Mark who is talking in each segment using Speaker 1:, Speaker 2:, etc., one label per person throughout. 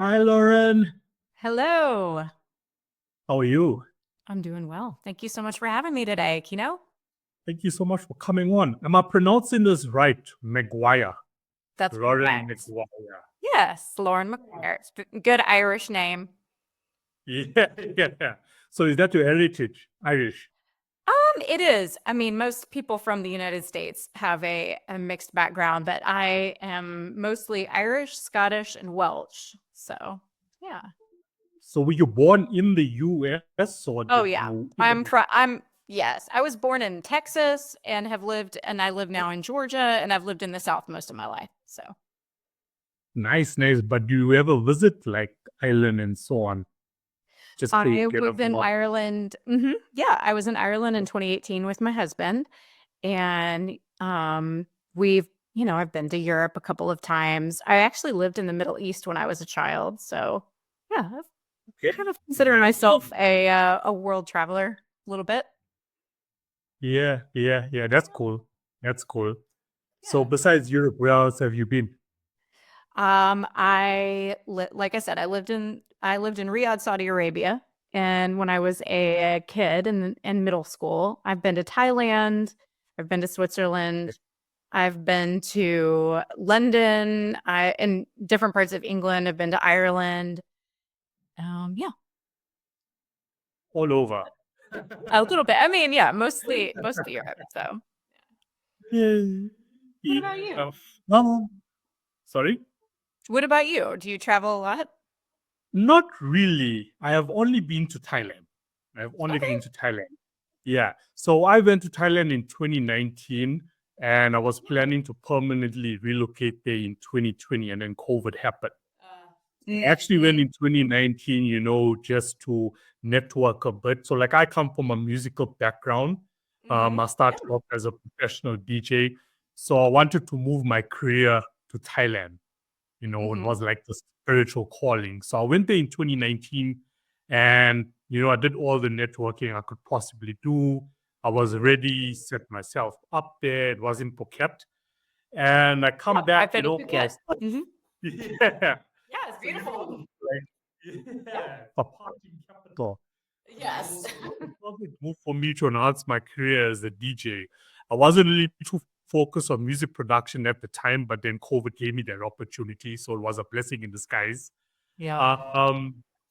Speaker 1: Hi, Lauren.
Speaker 2: Hello.
Speaker 1: How are you?
Speaker 2: I'm doing well. Thank you so much for having me today, Kino.
Speaker 1: Thank you so much for coming on. Am I pronouncing this right? McGuire.
Speaker 2: That's
Speaker 1: Lauren
Speaker 2: correct.
Speaker 1: McGuire.
Speaker 2: Yes, Lauren McGuire. It's a good Irish name.
Speaker 1: Yeah, yeah. So is that your heritage, Irish?
Speaker 2: It is. I mean, most people from the United States have a mixed background, but I am mostly Irish, Scottish, and Welsh. So, yeah.
Speaker 1: So were you born in the U.S. or
Speaker 2: Oh,
Speaker 1: did
Speaker 2: yeah.
Speaker 1: you?
Speaker 2: Yes, I was born in Texas and I live now in Georgia, and I've lived in the South most of my life. So,
Speaker 1: Nice, nice. But do you ever visit like Ireland and so on? Just to
Speaker 2: I
Speaker 1: get a
Speaker 2: was in Ireland. Yeah, I was in Ireland in 2018 with my husband, and I've been to Europe a couple of times. I actually lived in the Middle East when I was a child, so yeah, I'm kind of considering myself a world traveler a little bit.
Speaker 1: Yeah, yeah, yeah. That's cool. That's cool. So
Speaker 2: Yeah.
Speaker 1: besides Europe, where else have you been?
Speaker 2: Like I said, I lived in Riyadh, Saudi Arabia, and when I was a kid in middle school, I've been to Thailand, I've been to Switzerland, I've been to London, in different parts of England, I've been to Ireland. Yeah,
Speaker 1: All over.
Speaker 2: a little bit. I mean, yeah, mostly Europe. So,
Speaker 1: Yeah.
Speaker 2: what about you?
Speaker 1: Sorry?
Speaker 2: What about you? Do you travel a lot?
Speaker 1: Not really. I have only been to Thailand. I have only
Speaker 2: Okay.
Speaker 1: been to Thailand. Yeah. So I went to Thailand in 2019 and I was planning to permanently relocate there in 2020 and then COVID happened. I actually went in 2019, just to network a bit. So like I come from a musical background. I started off as a professional DJ. So I wanted to move my career to Thailand. It was like the spiritual calling. So I went there in 2019 and, I did all the networking I could possibly do. I was ready, set myself up there. It was in Phuket. And I come back,
Speaker 2: I've been to Phuket.
Speaker 1: yeah.
Speaker 2: Yeah, it's beautiful.
Speaker 1: Like, yeah, a party capital.
Speaker 2: Yes.
Speaker 1: It was a move for me to enhance my career as a DJ. I wasn't really too focused on music production at the time, but then COVID gave me that opportunity, so it was a blessing in disguise.
Speaker 2: Yeah.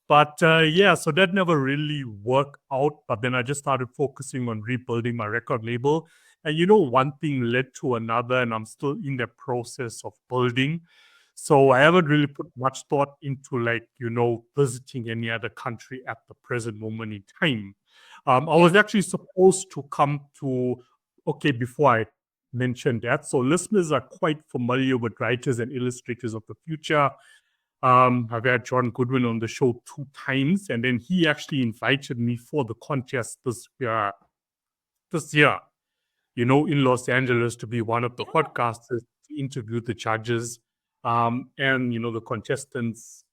Speaker 1: Yeah, so that never really worked out. But then I just started focusing on rebuilding my record label, and one thing led to another, and I'm still in the process of building. So I haven't really put much thought into visiting any other country at the present moment in time. I was actually supposed to come to, okay, before I mention that. So listeners are quite familiar with writers and illustrators of the future. I've had John Goodwin on the show 2 times, and then he actually invited me for the contest this year, in Los Angeles to be one of the podcasters to interview the judges and the contestants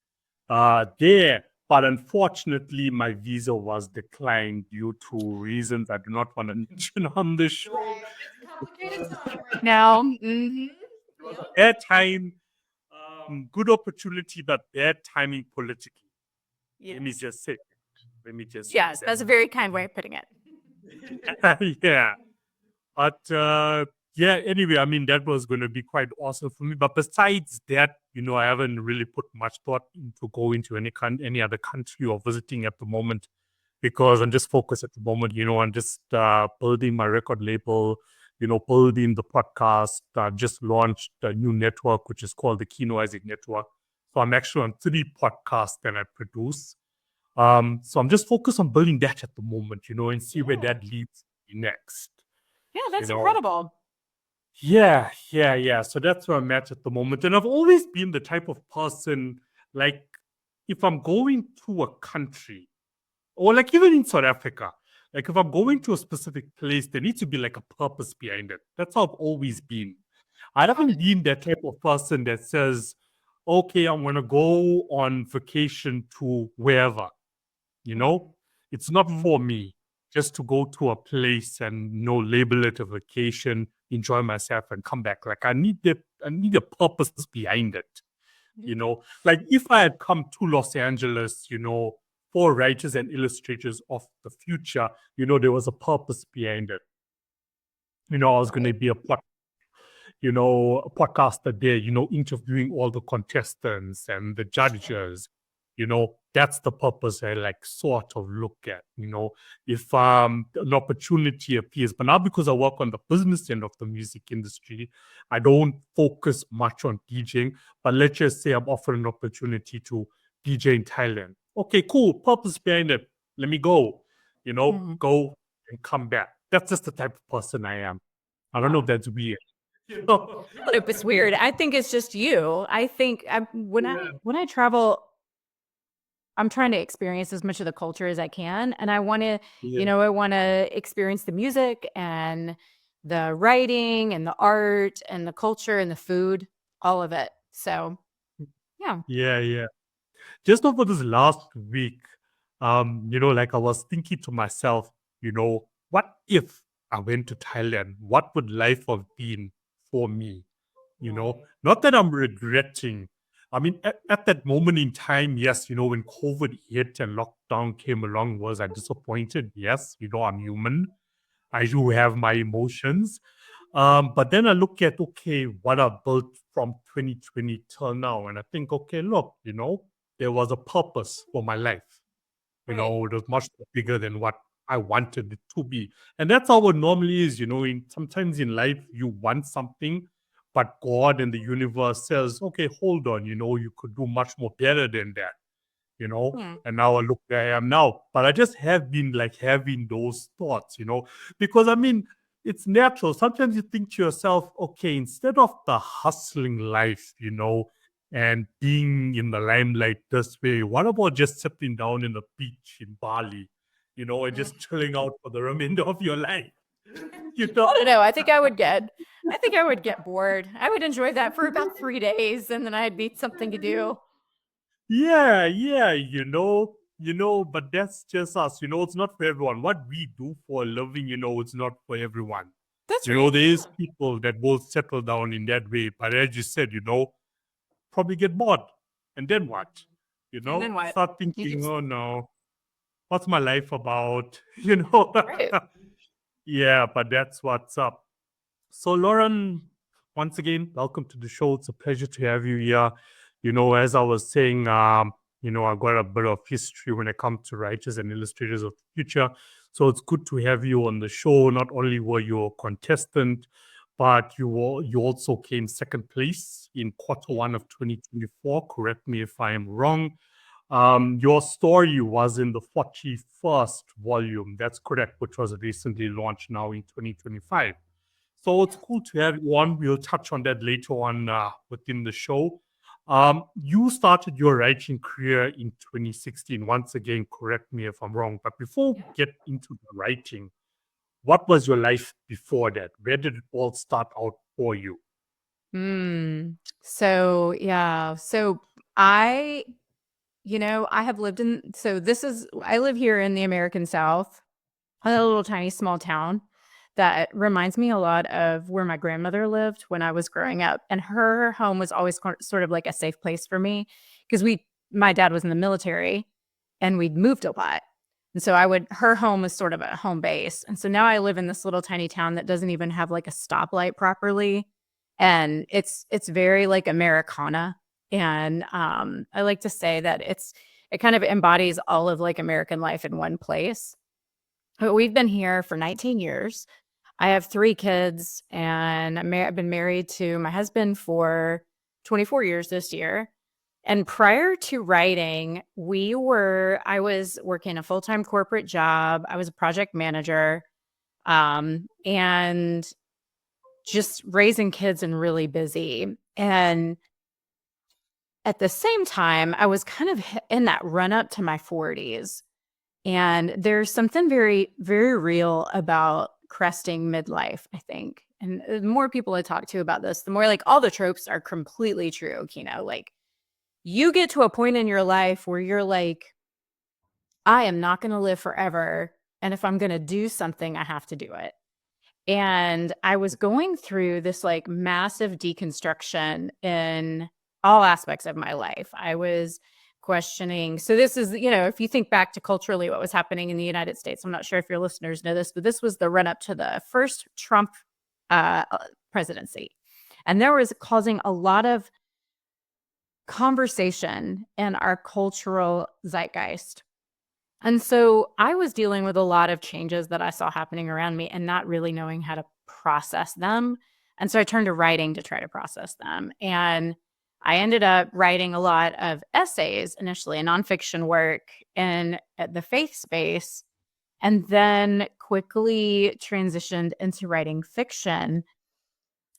Speaker 1: there. But unfortunately, my visa was declined due to reasons I do not want to mention on the show.
Speaker 2: Right. It's a complicated time right now.
Speaker 1: It was a bad time, good opportunity, but bad timing politically. Let me just say.
Speaker 2: Yes, that's a very kind way of putting it.
Speaker 1: Yeah. But yeah, anyway, I mean, that was going to be quite awesome for me. But besides that, I haven't really put much thought into going to any other country or visiting at the moment because I'm just focused at the moment, on just building my record label, building the podcast. Just launched a new network, which is called the Kino Isaac Network. So I'm actually on 3 podcasts that I produce. So I'm just focused on building that at the moment, and see where that leads me next.
Speaker 2: Yeah, that's incredible.
Speaker 1: Yeah. So that's where I'm at the moment. And I've always been the type of person, like, if I'm going to a country, or like even in South Africa, like if I'm going to a specific place, there needs to be like a purpose behind it. That's how I've always been. I haven't been that type of person that says, okay, I'm going to go on vacation to wherever, you know? It's not
Speaker 2: Mhm.
Speaker 1: for me just to go to a place and, label it a vacation, enjoy myself and come back. Like I need a purpose behind it, Like if I had come to Los Angeles, for writers and illustrators of the future, there was a purpose behind it. I was going to be a podcaster there, interviewing all the contestants and the judges. That's the purpose I like sort of look at, if an opportunity appears. But now because I work on the business end of the music industry, I don't focus much on DJing. But let's just say I'm offered an opportunity to DJ in Thailand. Okay, cool. Purpose behind it. Let me go,
Speaker 2: Mhm.
Speaker 1: go and come back. That's just the type of person I am. I don't know if that's weird.
Speaker 2: I hope it's weird. I think it's just you. I think when I travel, I'm trying to experience as much of the culture as I can, and I want to,
Speaker 1: Yeah.
Speaker 2: I want to experience the music and the writing and the art and the culture and the food, all of it. So, yeah.
Speaker 1: Yeah. Just over this last week, like I was thinking to myself, what if I went to Thailand? What would life have been for me? Not that I'm regretting. I mean, at that moment in time, yes, when COVID hit and lockdown came along, was I disappointed? Yes, I'm human. I do have my emotions. But then I look at, okay, what I built from 2020 till now, and I think, okay, look, there was a purpose for my life. It was much bigger than what I wanted it to be. And that's how it normally is, sometimes in life you want something, but God and the universe says, okay, hold on, you could do much more better than that,
Speaker 2: Hmm.
Speaker 1: and now I look where I am now. But I just have been like having those thoughts, because I mean, it's natural. Sometimes you think to yourself, okay, instead of the hustling life, and being in the limelight this way, what about just sitting down in the beach in Bali, and just chilling out for the remainder of your life? You
Speaker 2: I don't
Speaker 1: know?
Speaker 2: know. I think I would get bored. I would enjoy that for about 3 days, and then I'd need something to do.
Speaker 1: Yeah, but that's just us. It's not for everyone. What we do for a living, it's not for everyone.
Speaker 2: That's right.
Speaker 1: There's people that will settle down in that way. But as you said, probably get bored. And then what?
Speaker 2: And then what?
Speaker 1: Start
Speaker 2: You
Speaker 1: thinking,
Speaker 2: just
Speaker 1: oh no, what's my life about? You know?
Speaker 2: right.
Speaker 1: Yeah, but that's what's up. So, Lauren, once again, welcome to the show. It's a pleasure to have you here. As I was saying, I've got a bit of history when it comes to writers and illustrators of the future. So it's good to have you on the show. Not only were you a contestant, but you also came second place in Q1 of 2024. Correct me if I am wrong. Your story was in the 41st volume. That's correct, which was recently launched now in 2025. So it's cool to have you on. We'll touch on that later on within the show. You started your writing career in 2016. Once again, correct me if I'm wrong. But before we get into the writing, what was your life before that? Where did it all start out for you?
Speaker 2: So yeah. So I, I have lived in I live here in the American South, a little tiny small town that reminds me a lot of where my grandmother lived when I was growing up. And her home was always sort of like a safe place for me because my dad was in the military and we'd moved a lot. And so her home was sort of a home base. And so now I live in this little tiny town that doesn't even have like a stoplight properly. And it's very like Americana. And I like to say that it kind of embodies all of like American life in one place. But we've been here for 19 years. I have 3 kids, and I've been married to my husband for 24 years this year. And prior to writing, I was working a full-time corporate job. I was a project manager. And just raising kids and really busy. And at the same time, I was kind of in that run up to my 40s. And there's something very, very real about cresting midlife, I think. And the more people I talk to about this, the more like all the tropes are completely true. Like you get to a point in your life where you're like, I am not going to live forever. And if I'm going to do something, I have to do it. And I was going through this like massive deconstruction in all aspects of my life. I was questioning. So this is, if you think back to culturally what was happening in the United States, I'm not sure if your listeners know this, but this was the run up to the first Trump presidency. And there was causing a lot of conversation in our cultural zeitgeist. And so I was dealing with a lot of changes that I saw happening around me and not really knowing how to process them. And so I turned to writing to try to process them. And I ended up writing a lot of essays initially, and nonfiction work in the faith space, and then quickly transitioned into writing fiction.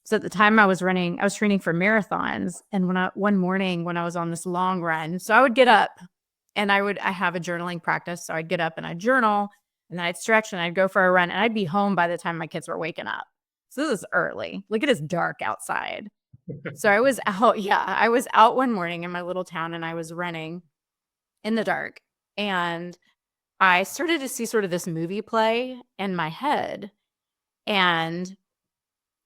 Speaker 2: So at the time I was training for marathons. And one morning when I was on this long run, so I would get up and I have a journaling practice. So I'd get up and I'd journal and then I'd stretch and I'd go for a run and I'd be home by the time my kids were waking up. So this is early. Look, it is dark outside. So I was out. Yeah. I was out one morning in my little town and I was running in the dark. And I started to see sort of this movie play in my head. And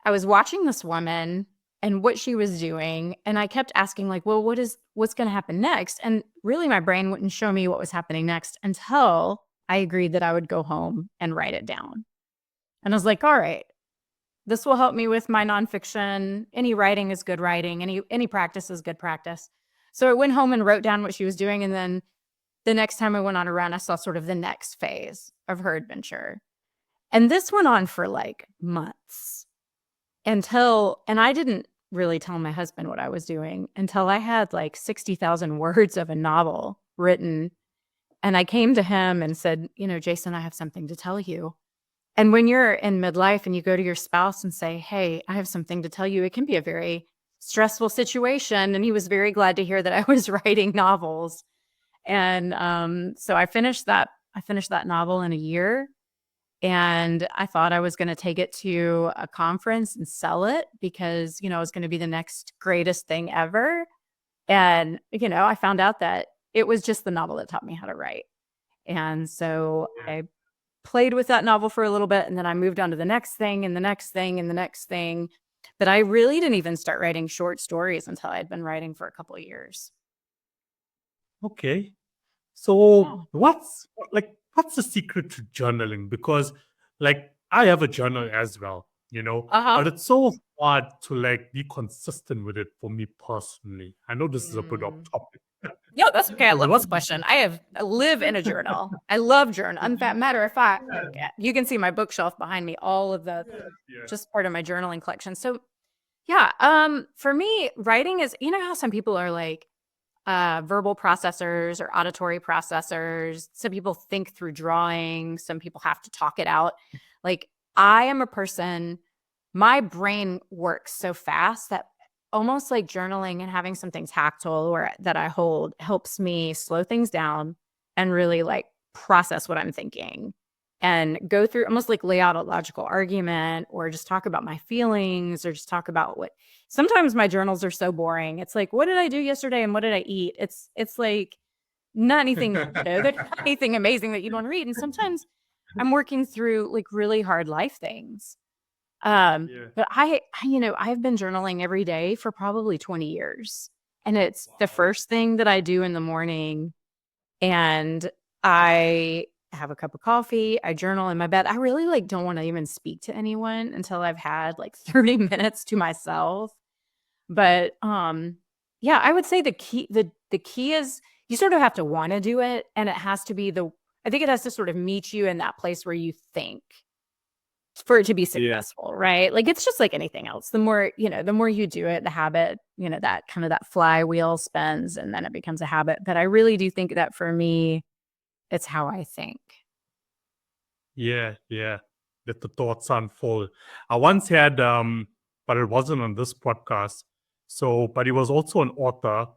Speaker 2: I was watching this woman and what she was doing. And I kept asking like, well, what's going to happen next? And really my brain wouldn't show me what was happening next until I agreed that I would go home and write it down. And I was like, all right, this will help me with my nonfiction. Any writing is good writing. Any practice is good practice. So I went home and wrote down what she was doing. And then the next time I went on a run, I saw sort of the next phase of her adventure. And this went on for like months and I didn't really tell my husband what I was doing until I had like 60,000 words of a novel written. And I came to him and said, Jason, I have something to tell you. And when you're in midlife and you go to your spouse and say, hey, I have something to tell you, it can be a very stressful situation. And he was very glad to hear that I was writing novels. And so I finished that novel in a year. And I thought I was going to take it to a conference and sell it because, it was going to be the next greatest thing ever. And, I found out that it was just the novel that taught me how to write. And so I played with that novel for a little bit, and then I moved on to the next thing and the next thing and the next thing. But I really didn't even start writing short stories until I'd been writing for a couple of years.
Speaker 1: Okay. So what's the secret to journaling? Because I have a journal as well, but it's so hard to be consistent with it for me personally. I know this is a bit off topic.
Speaker 2: No, that's okay. I love this question. I live in a journal. I love journal. Matter of fact, you can see my bookshelf behind me, all of the just part of my journaling collection. So yeah, for me, writing is, how some people are like verbal processors or auditory processors. Some people think through drawing. Some people have to talk it out. Like I am a person, my brain works so fast that almost like journaling and having something tactile or that I hold helps me slow things down and really like process what I'm thinking and go through, almost like lay out a logical argument or just talk about my feelings or just talk about sometimes my journals are so boring. It's like, what did I do yesterday and what did I eat? It's like not anything, there's not anything amazing that you'd want to read. And sometimes I'm working through like really hard life things. But I've been journaling every day for probably 20 years, and it's the first thing that I do in the morning. And I have a cup of coffee. I journal in my bed. I really don't want to even speak to anyone until I've had like 30 minutes to myself. But yeah, I would say the key is you sort of have to want to do it, and it has to be I think it has to sort of meet you in that place where you think for it to be successful, right? Like it's just like anything else. The more you do it, the habit, that kind of that flywheel spins and then it becomes a habit. But I really do think that for me, it's how I think.
Speaker 1: Yeah. Let the thoughts unfold. I once had but it wasn't on this podcast. So, but he was also an author,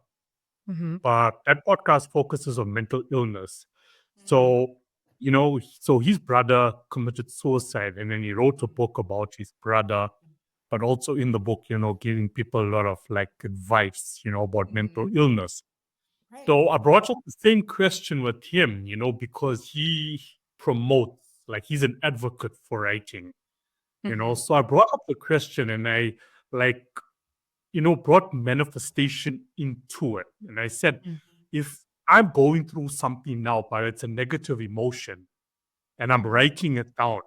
Speaker 1: but that podcast focuses on mental illness. So, so his brother committed suicide, and then he wrote a book about his brother, but also in the book, giving people a lot of like advice, about mental illness. So I brought up the same question with him, because he promotes, like he's an advocate for writing, So I brought up the question and I like, brought manifestation into it. And I said, if I'm going through something now, but it's a negative emotion and I'm writing it down,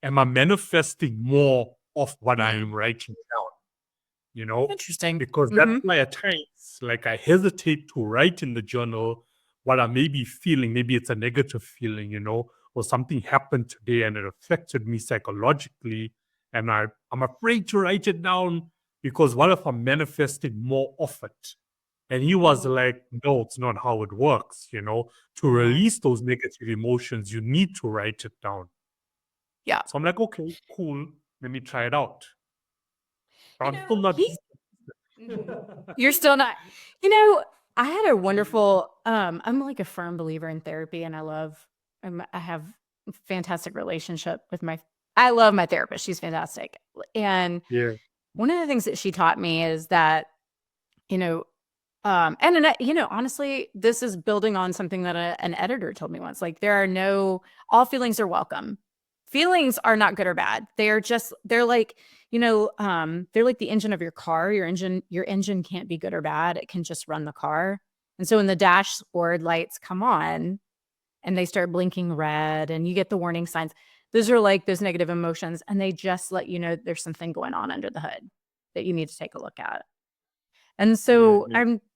Speaker 1: am I manifesting more of what I am writing down?
Speaker 2: Interesting.
Speaker 1: Because that's why at times, like I hesitate to write in the journal what I may be feeling. Maybe it's a negative feeling, or something happened today and it affected me psychologically. And I'm afraid to write it down because what if I'm manifesting more of it? And he was like, no, it's not how it works, To release those negative emotions, you need to write it down.
Speaker 2: Yeah.
Speaker 1: So I'm like, okay, cool. Let me try it out. But I'm still not.
Speaker 2: You're still not. I had a wonderful. I'm like a firm believer in therapy, and I have a fantastic relationship with I love my therapist. She's fantastic, and one of the things that she taught me is that, honestly, this is building on something that an editor told me once. Like, all feelings are welcome. Feelings are not good or bad. They're like, they're like the engine of your car. Your engine can't be good or bad. It can just run the car. And so when the dashboard lights come on and they start blinking red and you get the warning signs, those are like those negative emotions. And they just let you know there's something going on under the hood that you need to take a look at. And so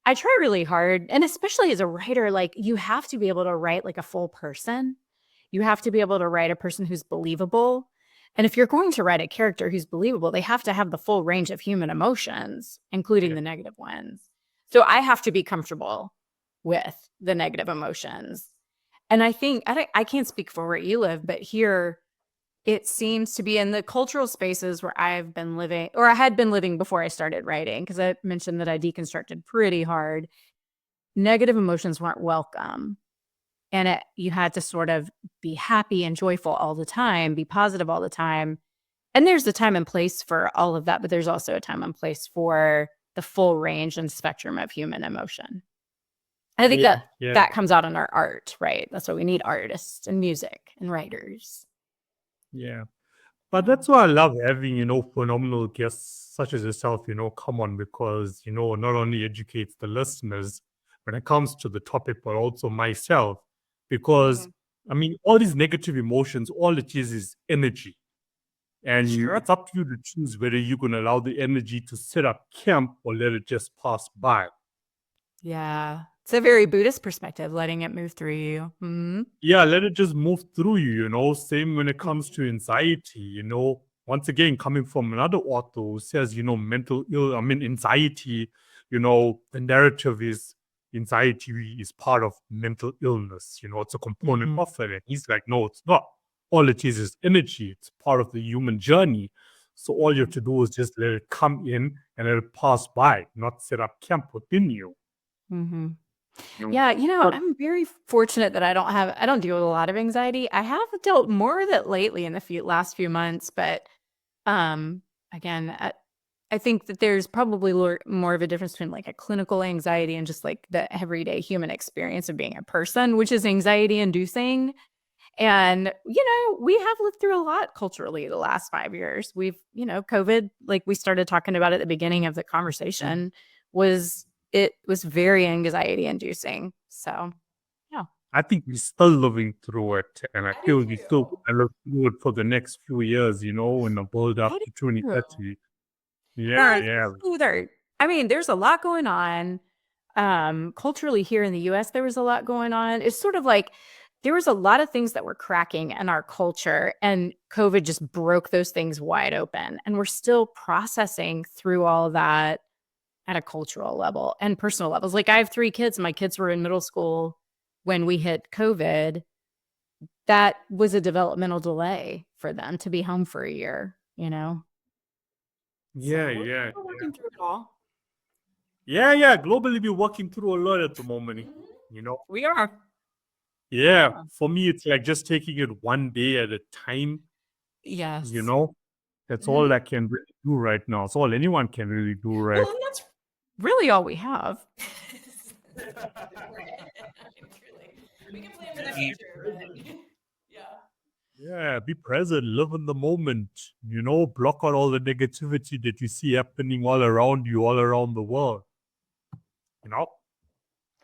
Speaker 2: I try really hard. And especially as a writer, like you have to be able to write like a full person. You have to be able to write a person who's believable. And if you're going to write a character who's believable, they have to have the full range of human emotions, including the negative ones. So I have to be comfortable with the negative emotions. And I think, I can't speak for where you live, but here it seems to be in the cultural spaces where I've been living, or I had been living before I started writing, because I mentioned that I deconstructed pretty hard. Negative emotions weren't welcome. And you had to sort of be happy and joyful all the time, be positive all the time. And there's a time and place for all of that, but there's also a time and place for the full range and spectrum of human emotion. I think that comes out in our art, right? That's why we need artists and music and writers.
Speaker 1: Yeah. But that's why I love having, phenomenal guests such as yourself, come on, because, not only educates the listeners when it comes to the topic, but also myself. Because, I mean, all these negative emotions, all it is energy. And it's up to you to choose whether you're going to allow the energy to set up camp or let it just pass by.
Speaker 2: Yeah. It's a very Buddhist perspective, letting it move through you. Mm-hmm.
Speaker 1: Yeah, let it just move through you, Same when it comes to anxiety, Once again, coming from another author who says, anxiety, the narrative is anxiety is part of mental illness, it's a component of it. And he's like, no, it's not. All it is energy. It's part of the human journey. So all you have to do is just let it come in and let it pass by, not set up camp within you.
Speaker 2: Mm-hmm. Yeah, I'm very fortunate that I don't deal with a lot of anxiety. I have dealt more with it lately in the last few months, but again, I think that there's probably more of a difference between like a clinical anxiety and just like the everyday human experience of being a person, which is anxiety inducing. And, we have lived through a lot culturally the last 5 years. We've, COVID, like we started talking about at the beginning of the conversation, was very anxiety inducing. So, yeah.
Speaker 1: I think we're still living through it. And I feel we still live through it for the next few years, in the build up to 2030. Yeah.
Speaker 2: I mean, there's a lot going on. Culturally here in the US, there was a lot going on. It's sort of like there was a lot of things that were cracking in our culture, and COVID just broke those things wide open. And we're still processing through all of that at a cultural level and personal levels. Like I have 3 kids. My kids were in middle school when we hit COVID. That was a developmental delay for them to be home for a year,
Speaker 1: Yeah,
Speaker 2: So
Speaker 1: yeah,
Speaker 2: we're working through it all.
Speaker 1: yeah. Globally, we're working through a lot at the moment. You know.
Speaker 2: We are.
Speaker 1: Yeah. For me, it's like just taking it one day at a time.
Speaker 2: Yes.
Speaker 1: You know, that's all I can really do right now. It's all anyone can really do, right?
Speaker 2: Well, and that's really all we have. We can plan for the future, but yeah.
Speaker 1: Yeah, be present, live in the moment, you know, block out all the negativity that you see happening all around you, all around the world. You know,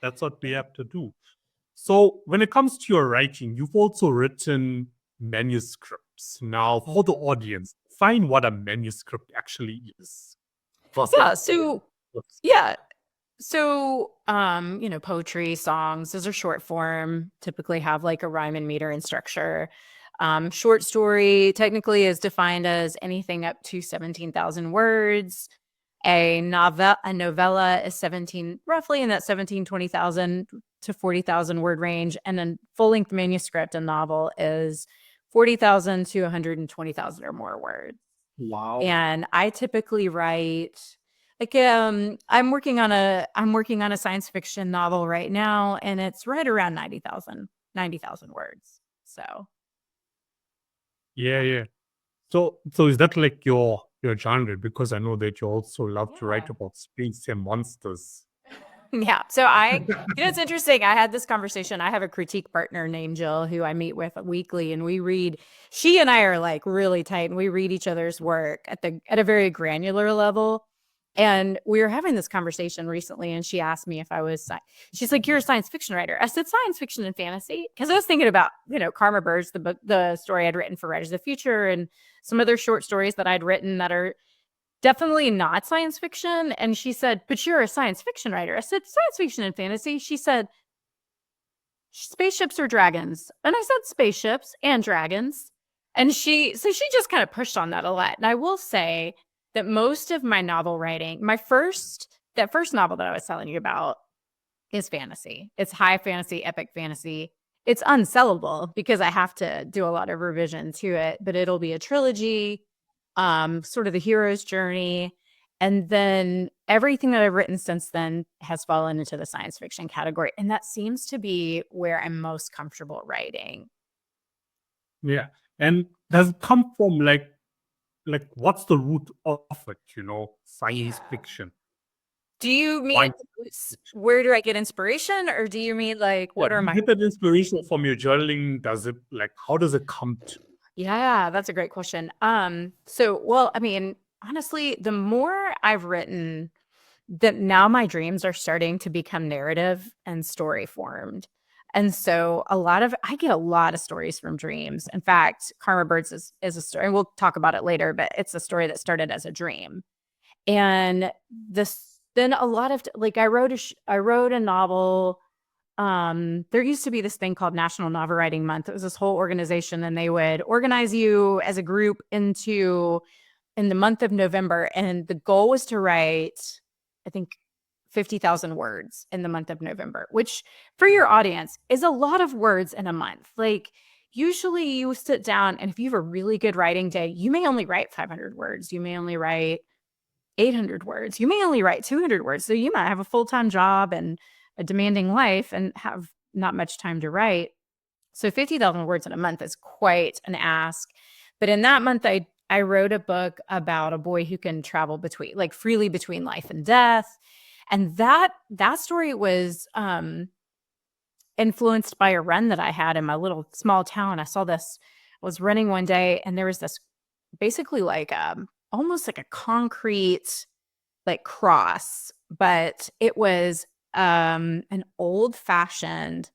Speaker 1: that's what we have to do. So, when it comes to your writing, you've also written manuscripts. Now, for the audience, find what a manuscript actually is. First of
Speaker 2: Yeah.
Speaker 1: all.
Speaker 2: So yeah. So, poetry, songs, those are short form, typically have like a rhyme and meter and structure. Short story technically is defined as anything up to 17,000 words. A novella is roughly in that 20,000 to 40,000 word range. And then full length manuscript, a novel, is 40,000 to 120,000 or more words.
Speaker 1: Wow.
Speaker 2: And I typically write I'm working on a science fiction novel right now, and it's right around 90,000 words. So
Speaker 1: Yeah. So is that like your genre? Because I know that you also love to write about space and monsters.
Speaker 2: yeah. So it's interesting. I had this conversation. I have a critique partner named Jill who I meet with weekly, and she and I are like really tight, and we read each other's work at a very granular level. And we were having this conversation recently, and she asked me if I was, she's like, "You're a science fiction writer." I said, "Science fiction and fantasy." Because I was thinking about, Karma Birds, the book, the story I'd written for Writers of the Future, and some other short stories that I'd written that are definitely not science fiction. And she said, "But you're a science fiction writer." I said, "Science fiction and fantasy." She said, "Spaceships or dragons?" And I said, "Spaceships and dragons." And she just kind of pushed on that a lot. And I will say that most of my novel writing, that first novel that I was telling you about, is fantasy. It's high fantasy, epic fantasy. It's unsellable because I have to do a lot of revision to it, but it'll be a trilogy, sort of the hero's journey. And then everything that I've written since then has fallen into the science fiction category. And that seems to be where I'm most comfortable writing.
Speaker 1: Yeah. And does it come from like what's the root of it, science fiction?
Speaker 2: Do you mean where do I get inspiration, or do you mean like what are
Speaker 1: you
Speaker 2: my
Speaker 1: get that inspiration from your journaling? Does it how does it come to?
Speaker 2: Yeah, that's a great question. Honestly, the more I've written, that now my dreams are starting to become narrative and story formed. And so I get a lot of stories from dreams. In fact, Karma Birds is a story, and we'll talk about it later, but it's a story that started as a dream. And then a lot of I wrote a novel. There used to be this thing called National Novel Writing Month. It was this whole organization, and they would organize you as a group in the month of November. And the goal was to write, I think, 50,000 words in the month of November, which for your audience is a lot of words in a month. Like, usually you sit down, and if you have a really good writing day, you may only write 500 words. You may only write 800 words. You may only write 200 words. So you might have a full-time job and a demanding life and have not much time to write. So 50,000 words in a month is quite an ask. But in that month, I wrote a book about a boy who can travel freely between life and death. And that story was influenced by a run that I had in my little small town. I was running one day, and there was this basically almost like a concrete cross, but it was an old-fashioned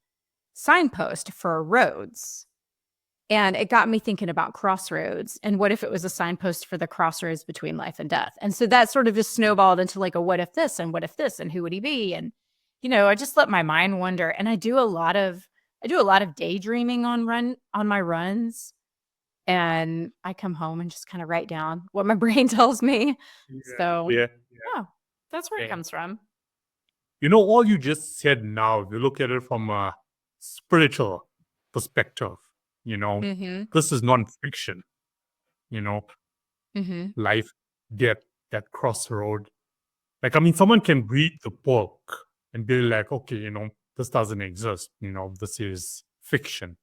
Speaker 2: signpost for roads. And it got me thinking about crossroads, and what if it was a signpost for the crossroads between life and death? And so that sort of just snowballed into a what if this, and what if this, and who would he be? And I just let my mind wander. And I do a lot of daydreaming on my runs. And I come home and just kind of write down what my brain tells me. So
Speaker 1: Yeah.
Speaker 2: that's where it comes from.
Speaker 1: All you just said now, if you look at it from a spiritual perspective, this is non-fiction, life, death, that crossroad? Like, I mean, someone can read the book and be like, okay, you know, this doesn't exist. You know, this is fiction.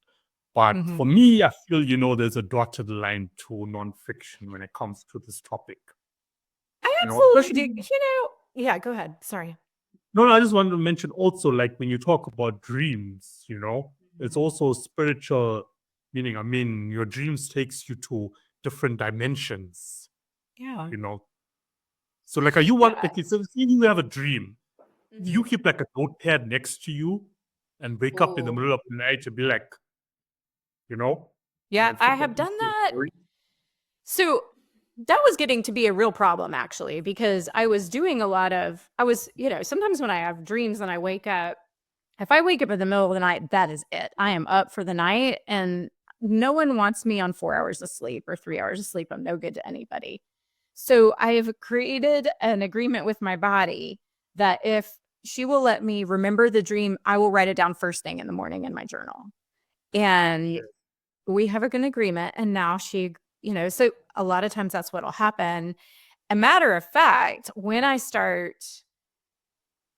Speaker 1: But for me, I feel, you know, there's a dotted line to nonfiction when it comes to this topic.
Speaker 2: I
Speaker 1: You know,
Speaker 2: absolutely
Speaker 1: especially,
Speaker 2: do. You know, yeah, go ahead. Sorry.
Speaker 1: no, I just wanted to mention also, like, when you talk about dreams, you know, it's also spiritual meaning. I mean, your dreams takes you to different dimensions,
Speaker 2: Yeah.
Speaker 1: you know. So, like, are you one? Okay, so if you have a dream, do you keep like a notepad next to you and wake up in the
Speaker 2: Ooh.
Speaker 1: middle of the night to be like, you know,
Speaker 2: Yeah,
Speaker 1: and
Speaker 2: I
Speaker 1: flip
Speaker 2: have
Speaker 1: into
Speaker 2: done
Speaker 1: your
Speaker 2: that.
Speaker 1: story?
Speaker 2: So that was getting to be a real problem actually, because I was doing a lot of, you know, sometimes when I have dreams and I wake up, if I wake up in the middle of the night, that is it. I am up for the night and no one wants me on 4 hours of sleep or 3 hours of sleep. I'm no good to anybody. So I have created an agreement with my body that if she will let me remember the dream, I will write it down first thing in the morning in my journal. And we have a good agreement. And now she, you know, so a lot of times that's what'll happen. A matter of fact, when I start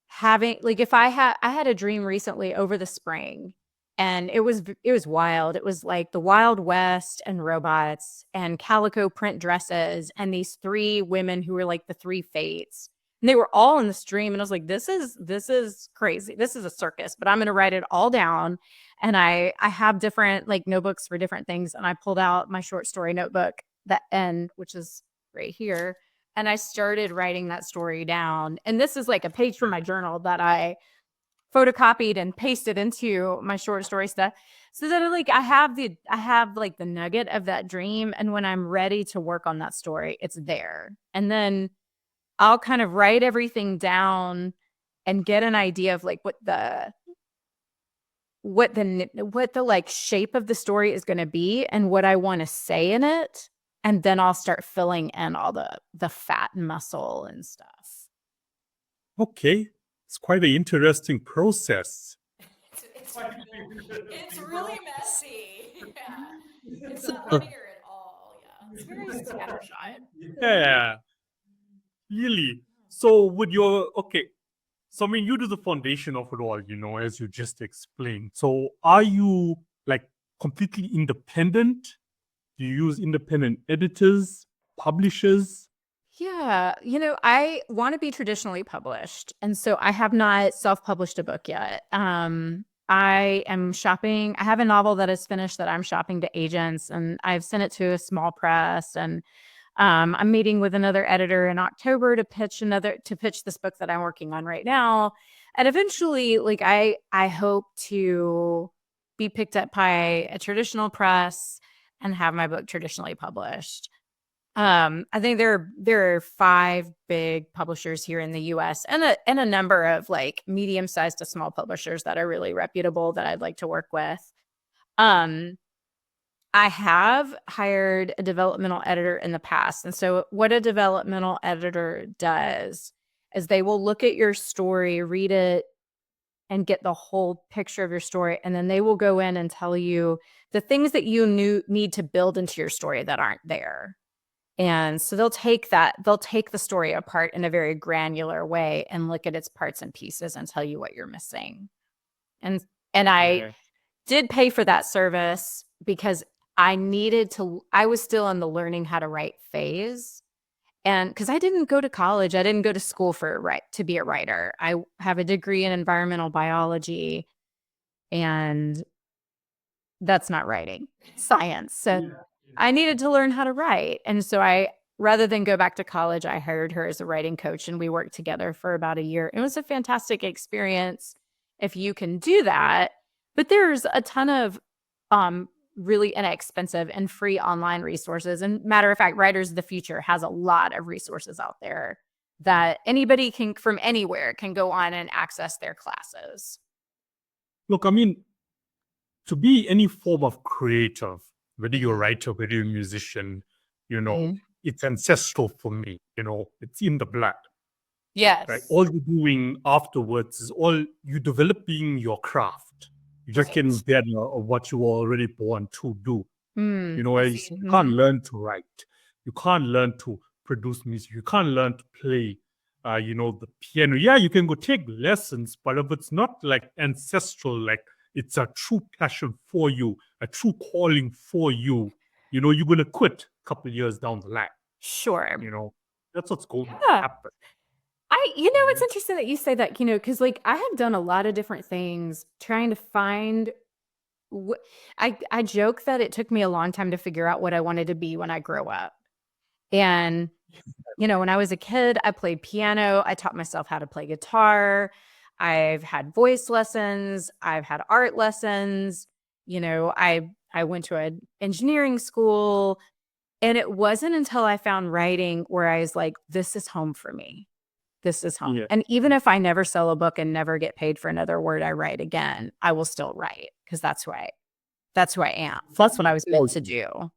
Speaker 2: having, like, if I had a dream recently over the spring, and it was wild. It was like the Wild West and robots and calico print dresses and these 3 women who were like the 3 fates. And they were all in this dream. And I was like, this is crazy. This is a circus, but I'm going to write it all down. And I have different like notebooks for different things. And I pulled out my short story notebook, that end, which is right here. And I started writing that story down. And this is like a page from my journal that I photocopied and pasted into my short story stuff, so that like I have like the nugget of that dream, and when I'm ready to work on that story, it's there. And then I'll kind of write everything down and get an idea of like what the like shape of the story is going to be and what I want to say in it, and then I'll start filling in all the fat and muscle and stuff.
Speaker 1: Okay, it's quite an interesting process.
Speaker 2: It's really messy. Yeah. It's not linear at all. Yeah. It's very scattershot.
Speaker 1: Yeah, really. So with your so I mean, you do the foundation of it all, you know, as you just explained. So are you like completely independent? Do you use independent editors, publishers?
Speaker 2: Yeah, you know, I want to be traditionally published, and so I have not self-published a book yet. I am shopping. I have a novel that is finished that I'm shopping to agents, and I've sent it to a small press. And I'm meeting with another editor in October to pitch this book that I'm working on right now. And eventually, like I hope to be picked up by a traditional press and have my book traditionally published. I think there are 5 big publishers here in the US and a number of like medium-sized to small publishers that are really reputable that I'd like to work with. I have hired a developmental editor in the past. And so what a developmental editor does is they will look at your story, read it, and get the whole picture of your story. And then they will go in and tell you the things that you need to build into your story that aren't there. And so they'll take the story apart in a very granular way and look at its parts and pieces and tell you what you're missing. And I did pay for that service because I was still in the learning how to write phase. And because I didn't go to college, I didn't go to school to be a writer. I have a degree in environmental biology, and that's not writing, science. So I needed to learn how to write. And so rather than go back to college, I hired her as a writing coach, and we worked together for about a year. It was a fantastic experience if you can do that. But there's a ton of really inexpensive and free online resources. And matter of fact, Writers of the Future has a lot of resources out there that anybody from anywhere can go on and access their classes.
Speaker 1: Look, I mean, to be any form of creative, whether you're a writer, whether you're a musician, you know, it's ancestral for me, you know, it's in the blood.
Speaker 2: Yes.
Speaker 1: Right? All you're doing afterwards is you're developing your craft. You're just getting better of what you were already born to do. You know, you can't learn to write. You can't learn to produce music. You can't learn to play, the piano. Yeah, you can go take lessons, but if it's not like ancestral, like it's a true passion for you, a true calling for you, you're going to quit a couple of years down the line.
Speaker 2: Sure.
Speaker 1: That's what's going to
Speaker 2: Yeah.
Speaker 1: happen.
Speaker 2: It's interesting that you say that, because like I have done a lot of different things trying to find. I joke that it took me a long time to figure out what I wanted to be when I grow up. And, when I was a kid, I played piano. I taught myself how to play guitar. I've had voice lessons. I've had art lessons. I went to an engineering school. And it wasn't until I found writing where I was like, this is home for me. This is home.
Speaker 1: Yeah.
Speaker 2: And even if I never sell a book and never get paid for another word I write again, I will still write because that's who I am. That's what I was meant to do.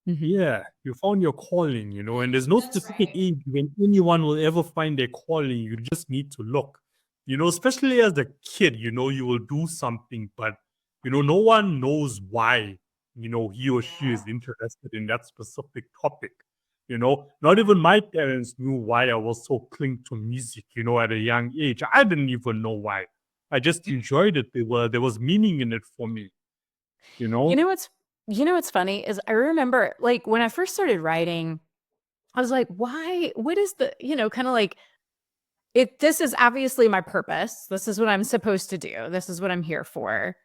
Speaker 1: Yeah, you found your calling, and there's no specific age when anyone will ever find their calling. You just need to look, especially as a kid, you will do something, but, no one knows why, he or she is interested in that specific topic. Not even my parents knew why I was so cling to music, at a young age. I didn't even know why. I just enjoyed it. There was meaning in it for me,
Speaker 2: what's funny is I remember like when I first started writing, I was like, why? What is the, kind of like this is obviously my purpose. This is what I'm supposed to do. This is what I'm here for.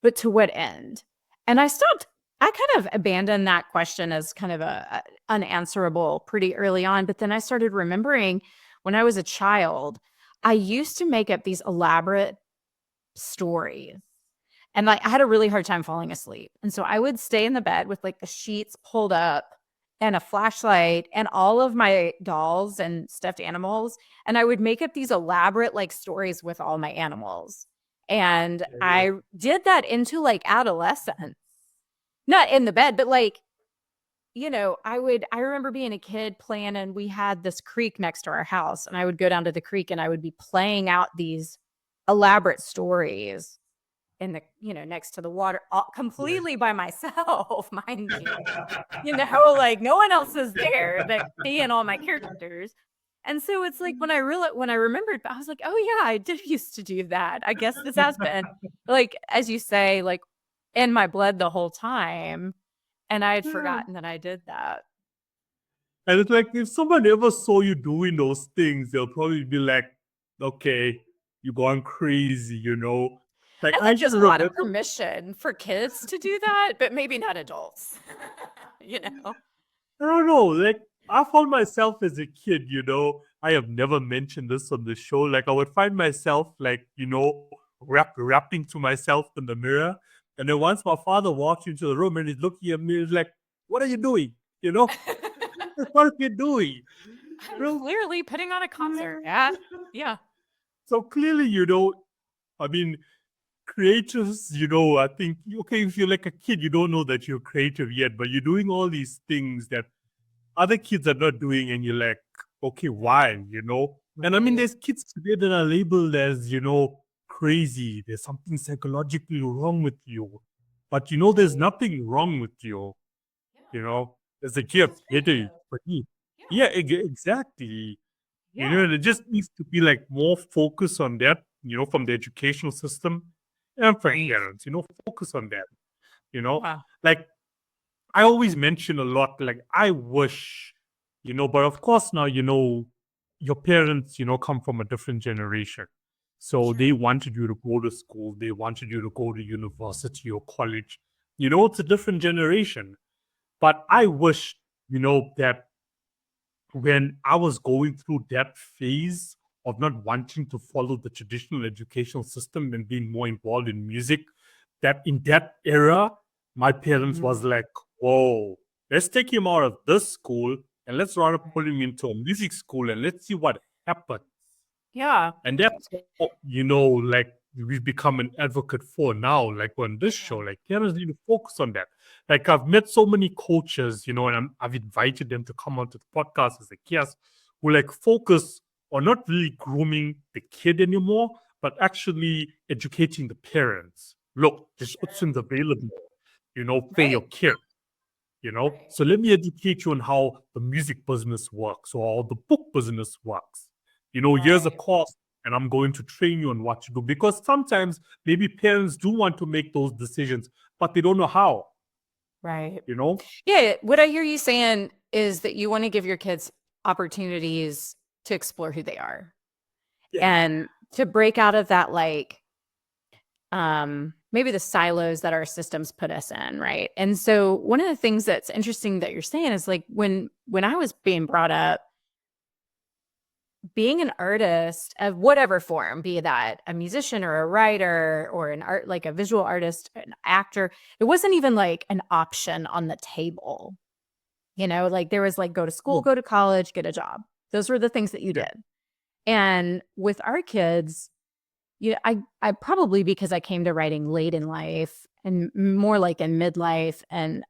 Speaker 2: But to what end? And I kind of abandoned that question as kind of a unanswerable pretty early on. But then I started remembering when I was a child, I used to make up these elaborate stories. And like I had a really hard time falling asleep. And so I would stay in the bed with like the sheets pulled up and a flashlight and all of my dolls and stuffed animals. And I would make up these elaborate like stories with all my animals. And I did that into like adolescence. Not in the bed, but like, I remember being a kid playing and we had this creek next to our house and I would go down to the creek and I would be playing out these elaborate stories in the, next to the water, completely by myself, mind you, like no one else is there that seeing all my characters. And so it's like when I remembered, I was like, oh yeah, I did used to do that. I guess this has been like, as you say, like in my blood the whole time. And I had forgotten that I did that.
Speaker 1: And it's like, if someone ever saw you doing those things, they'll probably be like, okay, you're going crazy, Like,
Speaker 2: I think there's a lot of permission for kids to do that, but maybe not adults,
Speaker 1: I don't know. Like, I found myself as a kid, I have never mentioned this on the show. Like, I would find myself, like, rapping to myself in the mirror. And then once my father walked into the room and he's looking at me, he's like, what are you doing? What are you doing?
Speaker 2: I'm clearly putting on a concert. Yeah.
Speaker 1: So clearly, I mean, creators, I think, okay, if you're like a kid, you don't know that you're creative yet, but you're doing all these things that other kids are not doing, and you're like, okay, why, And I mean, there's kids today that are labeled as, crazy. There's something psychologically wrong with you. But, there's nothing wrong with you. There's a gift. Yeah, exactly. And it just needs to be like more focus on that, from the educational system and for parents, focus on that,
Speaker 2: Wow.
Speaker 1: Like I always mention a lot, like I wish, but of course now, your parents, come from a different generation. So they wanted you to go to school. They wanted you to go to university or college. It's a different generation. But I wish, that when I was going through that phase of not wanting to follow the traditional educational system and being more involved in music, that in that era, my parents was like, whoa, let's take him out of this school and let's rather put him into a music school and let's see what happens.
Speaker 2: Yeah.
Speaker 1: And that's, like we've become an advocate for now, like on this show, like parents need to focus on that. Like I've met so many coaches, and I've invited them to come onto the podcast as a guest who like focus on not really grooming the kid anymore, but actually educating the parents. Look, there's options available, for your kid. you know? So let me educate you on how the music business works or how the book business works. You know, here's a course and I'm going to train you on what to do. Because sometimes maybe parents do want to make those decisions, but they don't know how.
Speaker 2: Right.
Speaker 1: You know?
Speaker 2: Yeah. What I hear you saying is that you want to give your kids opportunities to explore who they are and to break out of that, like, maybe the silos that our systems put us in. Right. And so one of the things that's interesting that you're saying is like when I was being brought up, being an artist of whatever form, be that a musician or a writer or an art, like a visual artist, an actor, it wasn't even like an option on the table. You know, like there was like, go to school, go to college, get a job. Those were the things that you did. And with our kids, I probably, because I came to writing late in life and more like in midlife, and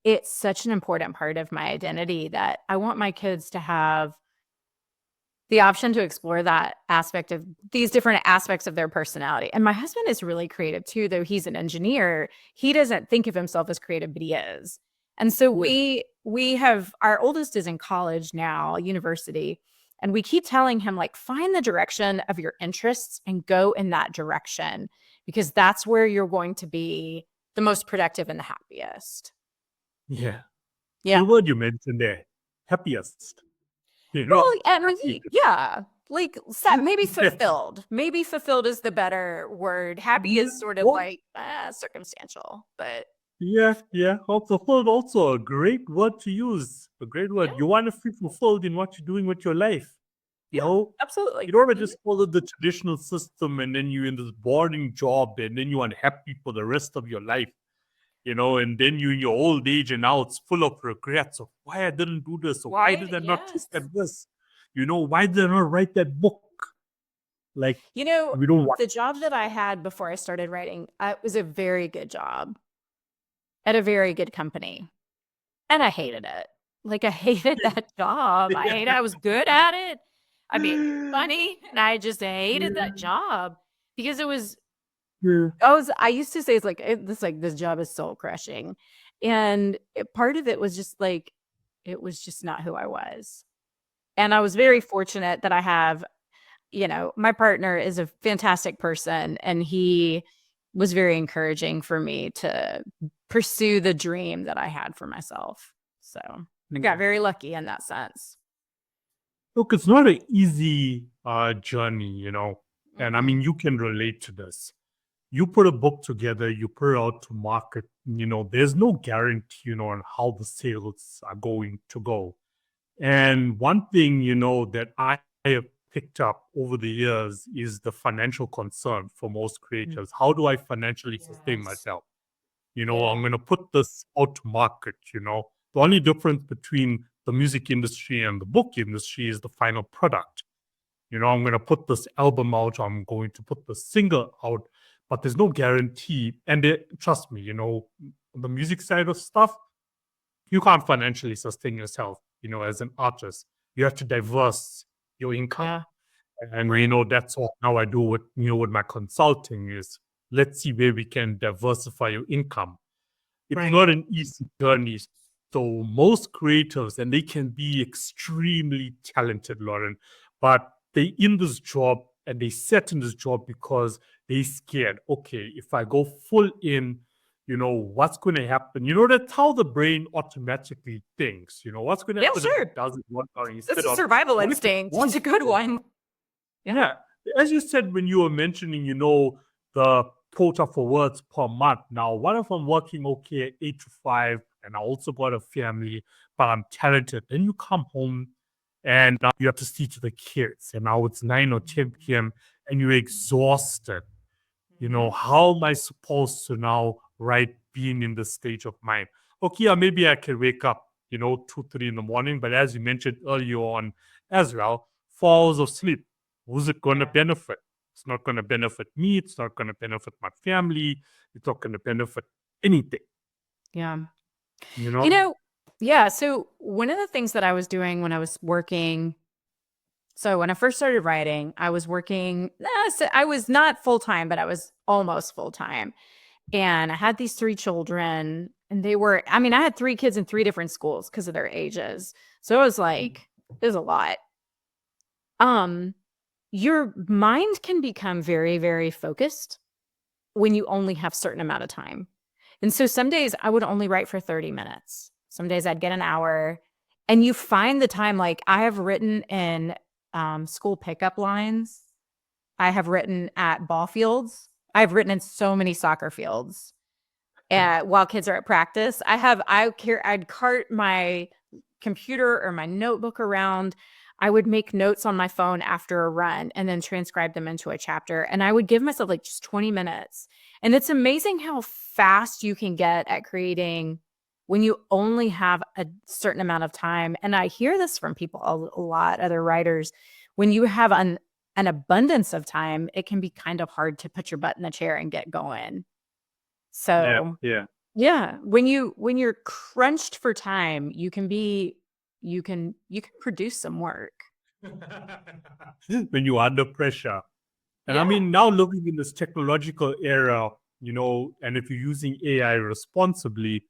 Speaker 2: it's such an important part of my identity that I want my kids to have the option to explore that aspect of these different aspects of their personality. And my husband is really creative too, though he's an engineer. He doesn't think of himself as creative, but he is. And so we have, our oldest is in college now, university, and we keep telling him, like, find the direction of your interests and go in that direction, because that's where you're going to be the most productive and the happiest.
Speaker 1: Yeah. The word you mentioned there, happiest. You know?
Speaker 2: Well, and like maybe fulfilled. Maybe fulfilled is the better word. Happy is sort of like circumstantial, but
Speaker 1: yeah. Fulfilled also a great word to use. A great word. You want to feel fulfilled in what you're doing with your life. You know?
Speaker 2: Absolutely.
Speaker 1: You don't want to just follow the traditional system and then you're in this boring job and then you're unhappy for the rest of your life. You know, and then you in your old age and now it's full of regrets of why I didn't do this or why did I not take this? You know, why did I not write that book? Like,
Speaker 2: you know,
Speaker 1: we don't want
Speaker 2: the job that I had before I started writing, it was a very good job at a very good company. And I hated it. Like, I hated that job. I was good at it. I mean, funny. And I just hated that job because it was, I used to say, it's like, this job is soul crushing. And part of it was just like, it was just not who I was. And I was very fortunate that I have, my partner is a fantastic person, and he was very encouraging for me to pursue the dream that I had for myself. So I got very lucky in that sense.
Speaker 1: Look, it's not an easy journey, you know. And I mean, you can relate to this. You put a book together, you put it out to market, you know, there's no guarantee, you know, on how the sales are going to go. And one thing, you know, that I have picked up over the years is the financial concern for most creators. How do I financially sustain myself? You know, I'm going to put this out to market, you know. The only difference between the music industry and the book industry is the final product. You know, I'm going to put this album out, I'm going to put the single out, but there's no guarantee. And trust me, you know, on the music side of stuff, you can't financially sustain yourself, you know, as an artist. You have to diverse your income.
Speaker 2: Yeah.
Speaker 1: And, you know, that's what now I do with, you know, with my consulting is let's see where we can diversify your income. It's not an easy journey. So most creators, and they can be extremely talented, Lauren, but they in this job and they set in this job because they scared. Okay, if I go full in, you know, what's going to happen? You know, that's how the brain automatically thinks. You know, what's going to happen if it doesn't work out?
Speaker 2: It's a survival instinct. It's a good one.
Speaker 1: Yeah. As you said when you were mentioning, you know, the quota for words per month. Now, what if I'm working 8 to 5 and I also got a family, but I'm talented? Then you come home and now you have to see to the kids. And now it's 9 or 10 p.m. and you're exhausted. You know, how am I supposed to now write being in this stage of mind? Okay, maybe I can wake up, you know, 2, 3 in the morning. But as you mentioned earlier on as well, 4 hours of sleep. Who's it going to benefit? It's not going to benefit me. It's not going to benefit my family. It's not going to benefit anything.
Speaker 2: Yeah.
Speaker 1: You know?
Speaker 2: Yeah. So one of the things that I was doing when I was working, so when I first started writing, I was working, I was not full-time, but I was almost full-time. And I had these 3 children, And they were, I mean, I had 3 kids in 3 different schools because of their ages. So it was like, it was a lot. Your mind can become very, very focused when you only have a certain amount of time. And so some days I would only write for 30 minutes. Some days I'd get an hour. And you find the time, like I have written in school pickup lines. I have written at ball fields. I've written in so many soccer fields while kids are at practice. I'd cart my computer or my notebook around. I would make notes on my phone after a run and then transcribe them into a chapter. And I would give myself like just 20 minutes. And it's amazing how fast you can get at creating when you only have a certain amount of time. And I hear this from people a lot, other writers. When you have an abundance of time, it can be kind of hard to put your butt in the chair and get going. So yeah. When you're crunched for time, you can produce some work.
Speaker 1: When you're under pressure. And I mean, now living in this technological era, and if you're using AI responsibly,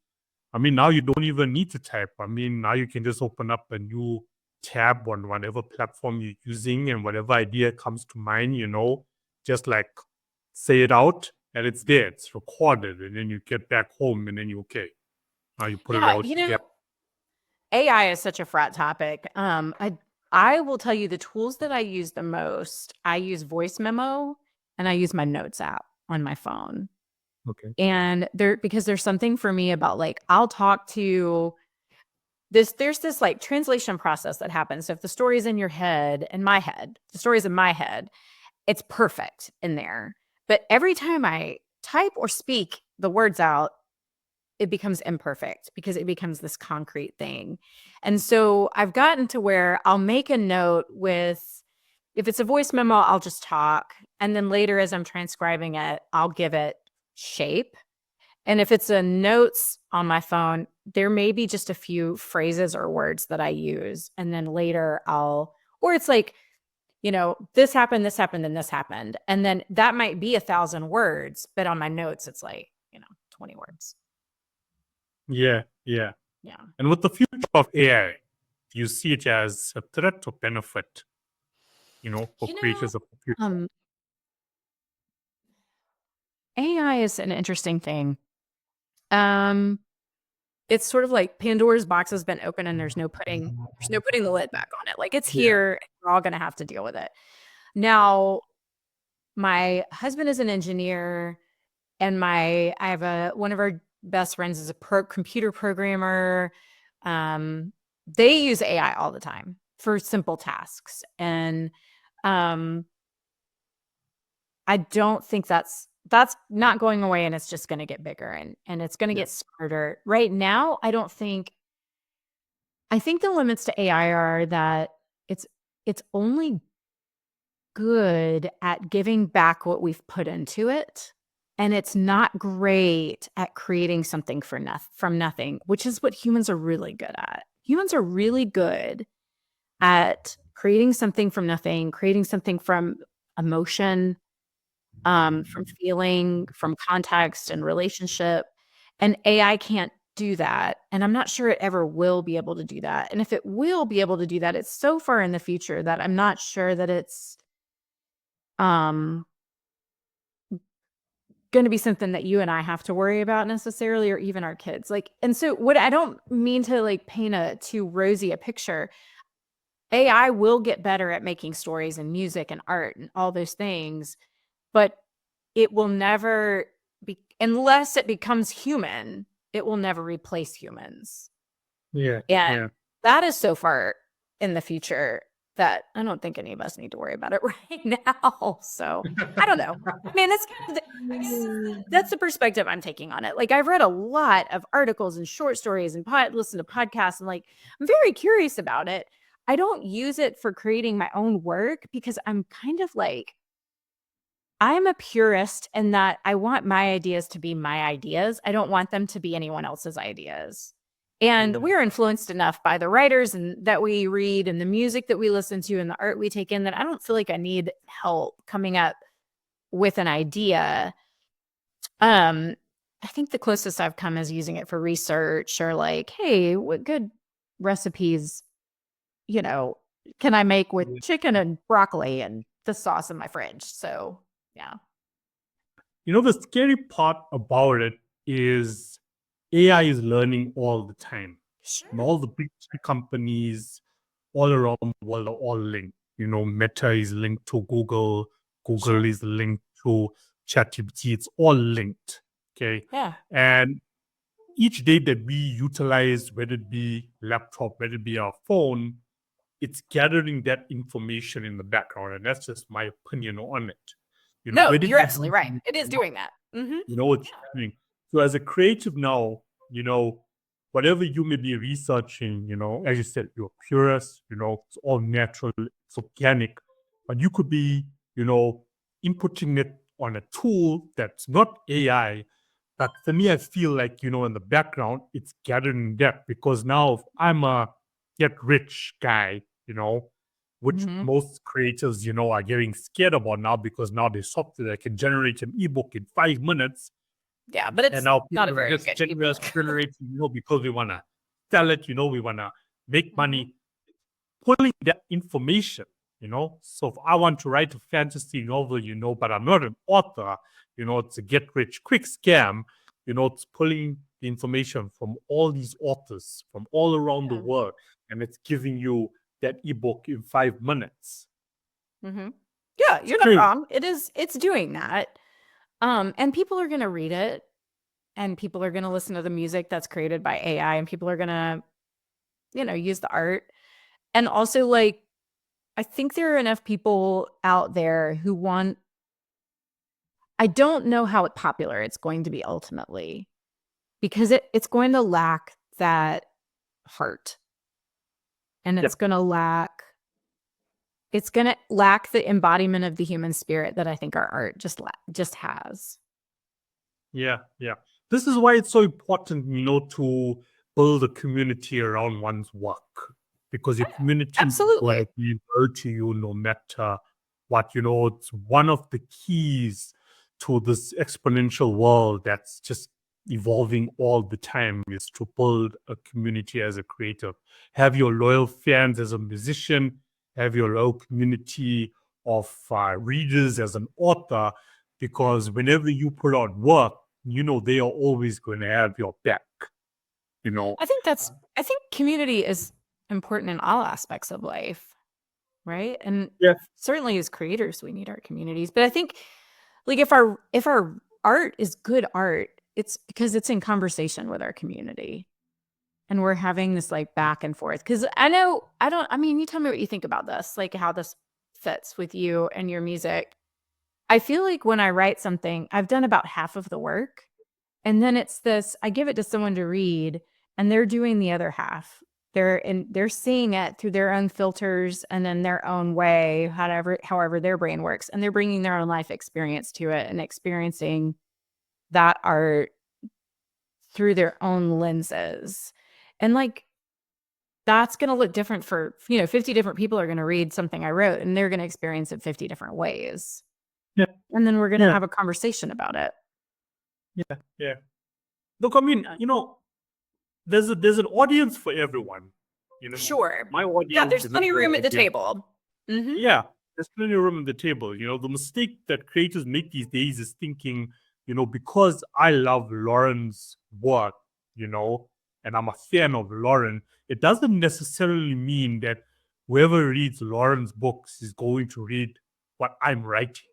Speaker 1: I mean, now you don't even need to type. I mean, now you can just open up a new tab on whatever platform you're using, and whatever idea comes to mind, just like say it out and it's there, it's recorded, and then you get back home and then you're okay. Now you put it out.
Speaker 2: AI is such a fraught topic. I will tell you the tools that I use the most. I use voice memo and I use my notes app on my phone.
Speaker 1: Okay.
Speaker 2: And because there's something for me about like, I'll talk to there's this like translation process that happens. So if the story's in your head, the story's in my head, it's perfect in there. But every time I type or speak the words out, it becomes imperfect because it becomes this concrete thing. And so I've gotten to where I'll make a note if it's a voice memo, I'll just talk. And then later as I'm transcribing it, I'll give it shape. And if it's a notes on my phone, there may be just a few phrases or words that I use. And then later or it's like, this happened, and this happened. And then that might be 1,000 words, but on my notes, it's like, 20 words.
Speaker 1: Yeah. And with the future of AI, do you see it as a threat or benefit, for creators of the future?
Speaker 2: AI is an interesting thing. It's sort of like Pandora's box has been open and there's no putting the lid back on it. Like it's here, and we're all going to have to deal with it. Now, my husband is an engineer, and I have one of our best friends is a computer programmer. They use AI all the time for simple tasks. And I don't think that's not going away, and it's just going to get bigger and it's going to get smarter. Right now, I think the limits to AI are that it's only good at giving back what we've put into it. And it's not great at creating something from nothing, which is what humans are really good at. Humans are really good at creating something from nothing, creating something from emotion, from feeling, from context and relationship. And AI can't do that. And I'm not sure it ever will be able to do that. And if it will be able to do that, it's so far in the future that I'm not sure that it's going to be something that you and I have to worry about necessarily, or even our kids. And so I don't mean to paint too rosy a picture. AI will get better at making stories and music and art and all those things, but it will never be, unless it becomes human, it will never replace humans.
Speaker 1: Yeah.
Speaker 2: That is so far in the future that I don't think any of us need to worry about it right now. So I don't know. I mean, that's the perspective I'm taking on it. I've read a lot of articles and short stories and listen to podcasts, and I'm very curious about it. I don't use it for creating my own work because I'm kind of I'm a purist in that I want my ideas to be my ideas. I don't want them to be anyone else's ideas. And we're influenced enough by the writers that we read and the music that we listen to and the art we take in that I don't feel like I need help coming up with an idea. Because I think the closest I've come is using it for research or like, hey, what good recipes, can I make with chicken and broccoli and the sauce in my fridge? So, yeah.
Speaker 1: The scary part about it is AI is learning all the time. And all the big tech companies all around the world are all linked. Meta is linked to Google. Google is linked to ChatGPT. It's all linked. Okay.
Speaker 2: Yeah.
Speaker 1: And each day that we utilize, whether it be laptop, whether it be our phone, it's gathering that information in the background. And that's just my opinion on it.
Speaker 2: No, you're absolutely right. It is doing that.
Speaker 1: It's happening. So as a creative now, whatever you may be researching, as you said, you're purist, it's all natural, it's organic, but you could be, inputting it on a tool that's not AI. But for me, I feel like, in the background, it's gathering that because now if I'm a get rich guy, which most creators, are getting scared about now because now there's software that can generate an ebook in 5 minutes.
Speaker 2: Yeah, but it's
Speaker 1: now
Speaker 2: not a very
Speaker 1: just
Speaker 2: good
Speaker 1: generating, because we want to sell it, we want to make money. Pulling that information, So if I want to write a fantasy novel, but I'm not an author, it's a get rich quick scam, it's pulling the information from all these authors from all around the world, and it's giving you that ebook in 5 minutes.
Speaker 2: Yeah, you're not wrong. It's doing that. And people are going to read it, and people are going to listen to the music that's created by AI, and people are going to, use the art. And also, like, I think there are enough people out there who want, I don't know how popular it's going to be ultimately, because it's going to lack that heart. And it's going to lack the embodiment of the human spirit that I think our art just has.
Speaker 1: Yeah. This is why it's so important, to build a community around one's work, because your community
Speaker 2: absolutely
Speaker 1: will be loyal to you no matter what. It's one of the keys to this exponential world that's just evolving all the time, is to build a community as a creator. Have your loyal fans as a musician, have your loyal community of readers as an author, because whenever you put out work, they are always going to have your back.
Speaker 2: I think community is important in all aspects of life, right? And certainly as creators, we need our communities. But I think, like, if our art is good art, it's because it's in conversation with our community, and we're having this like back and forth. Because you tell me what you think about this, like how this fits with you and your music. I feel like when I write something, I've done about half of the work, and then it's this, I give it to someone to read, and they're doing the other half. They're seeing it through their own filters and in their own way, however their brain works, and they're bringing their own life experience to it and experiencing that art through their own lenses. And like, that's going to look different for, 50 different people are going to read something I wrote, and they're going to experience it 50 different ways.
Speaker 1: Yeah.
Speaker 2: And then we're going to have a conversation about it.
Speaker 1: Yeah. Look, I mean, there's an audience for everyone.
Speaker 2: Sure.
Speaker 1: My audience.
Speaker 2: Yeah, there's plenty of room at the table.
Speaker 1: Yeah, there's plenty of room at the table. The mistake that creators make these days is thinking, because I love Lauren's work, and I'm a fan of Lauren, it doesn't necessarily mean that whoever reads Lauren's books is going to read what I'm writing.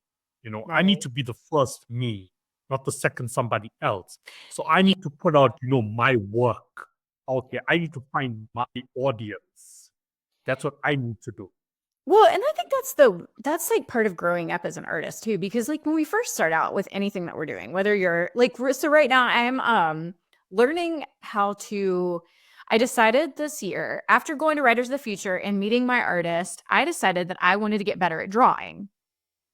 Speaker 2: Right.
Speaker 1: I need to be the first me, not the second somebody else. So I need to put out, my work out there. I need to find my audience. That's what I need to do.
Speaker 2: Well, and I think that's like part of growing up as an artist too, because like when we first start out with anything that we're doing, whether you're like, so right now I'm learning how to, I decided this year, after going to Writers of the Future and meeting my artist, I decided that I wanted to get better at drawing.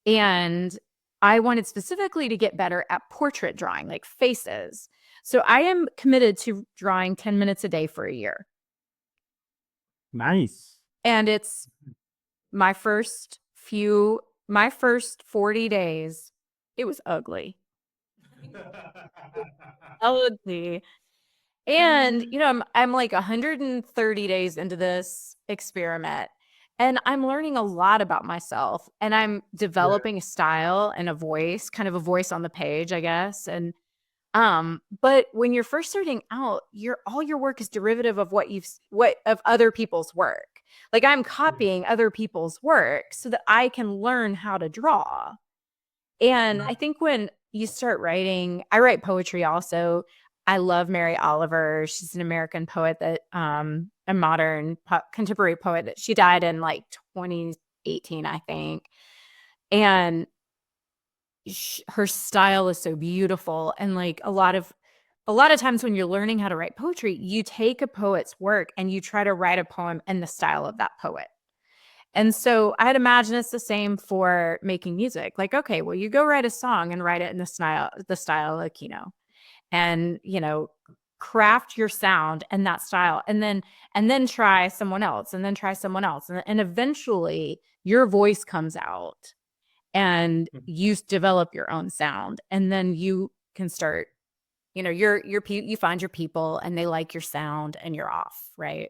Speaker 2: And I wanted specifically to get better at portrait drawing, like faces. So I am committed to drawing 10 minutes a day for a year.
Speaker 1: Nice.
Speaker 2: And it's my first 40 days, it was ugly. Melody. And, I'm like 130 days into this experiment, and I'm learning a lot about myself, and I'm developing a style and a voice, kind of a voice on the page, I guess. And but when you're first starting out, all your work is derivative of what of other people's work. Like, I'm copying other people's work so that I can learn how to draw. And I think when you start writing, I write poetry also. I love Mary Oliver. She's an American poet that, a modern contemporary poet that she died in like 2018, I think. And her style is so beautiful. And like a lot of times when you're learning how to write poetry, you take a poet's work and you try to write a poem in the style of that poet. And so I'd imagine it's the same for making music. Like, okay, well, you go write a song and write it in the style of Kino, and craft your sound in that style, and then try someone else, and then try someone else, and eventually your voice comes out, and you develop your own sound, and then you can start. You find your people, and they like your sound, and you're off, right?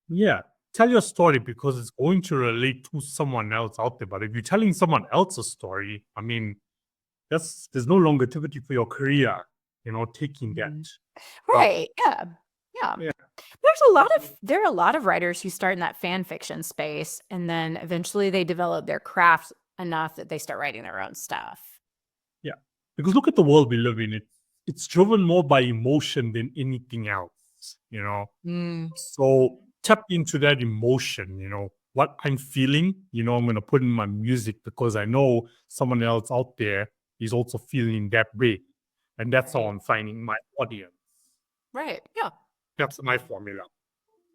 Speaker 1: Yeah. Tell your story because it's going to relate to someone else out there. But if you're telling someone else's story, I mean, there's no longevity for your career, taking that.
Speaker 2: Right. Yeah. There are a lot of writers who start in that fan fiction space, and then eventually they develop their craft enough that they start writing their own stuff.
Speaker 1: Yeah. Because look at the world we live in. It's driven more by emotion than anything else, So tap into that emotion, what I'm feeling, I'm going to put in my music because I know someone else out there is also feeling that way. And that's how I'm finding my audience.
Speaker 2: Right. Yeah.
Speaker 1: That's my formula.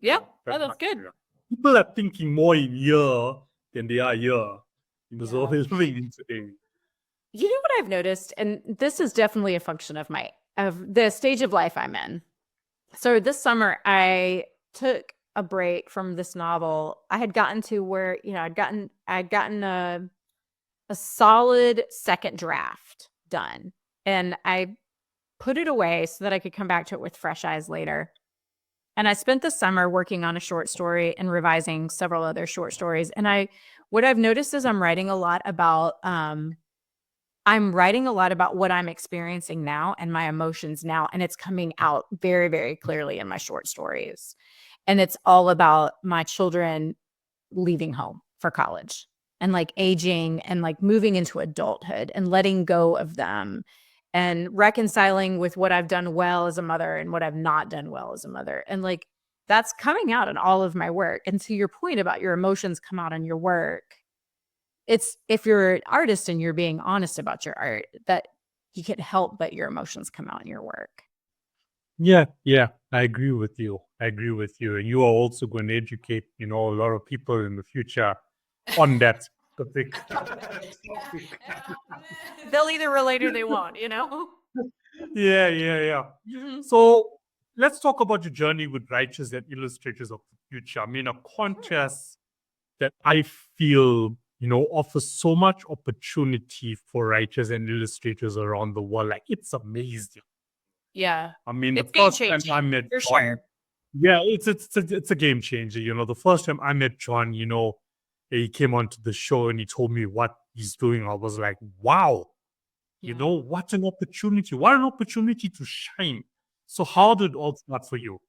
Speaker 2: Yeah. That's good.
Speaker 1: Formula. People are thinking more in year than they are year. So they're living in today.
Speaker 2: You know what I've noticed, and this is definitely a function of the stage of life I'm in. So this summer I took a break from this novel. I had gotten to where, I'd gotten a solid second draft done, and I put it away so that I could come back to it with fresh eyes later. And I spent the summer working on a short story and revising several other short stories. And what I've noticed is I'm writing a lot about what I'm experiencing now and my emotions now. And it's coming out very, very clearly in my short stories. And it's all about my children leaving home for college, and like aging, and like moving into adulthood, and letting go of them, and reconciling with what I've done well as a mother and what I've not done well as a mother. And like, that's coming out in all of my work. And to your point about your emotions come out in your work, it's, if you're an artist and you're being honest about your art, that you can't help but your emotions come out in your work.
Speaker 1: Yeah, I agree with you. And you are also going to educate, a lot of people in the future on that topic.
Speaker 2: They'll either relate or they won't,
Speaker 1: Yeah.
Speaker 2: Mm-hmm.
Speaker 1: So let's talk about your journey with writers and illustrators of the future. I mean, a contest that I feel, offers so much opportunity for writers and illustrators around the world. Like, it's amazing.
Speaker 2: Yeah.
Speaker 1: I mean,
Speaker 2: it's
Speaker 1: the first time I met
Speaker 2: for
Speaker 1: John,
Speaker 2: sure.
Speaker 1: yeah, it's a game changer. The first time I met John, he came onto the show and he told me what he's doing. I was like, wow, what an opportunity. What an opportunity to shine. So how did it all start for you?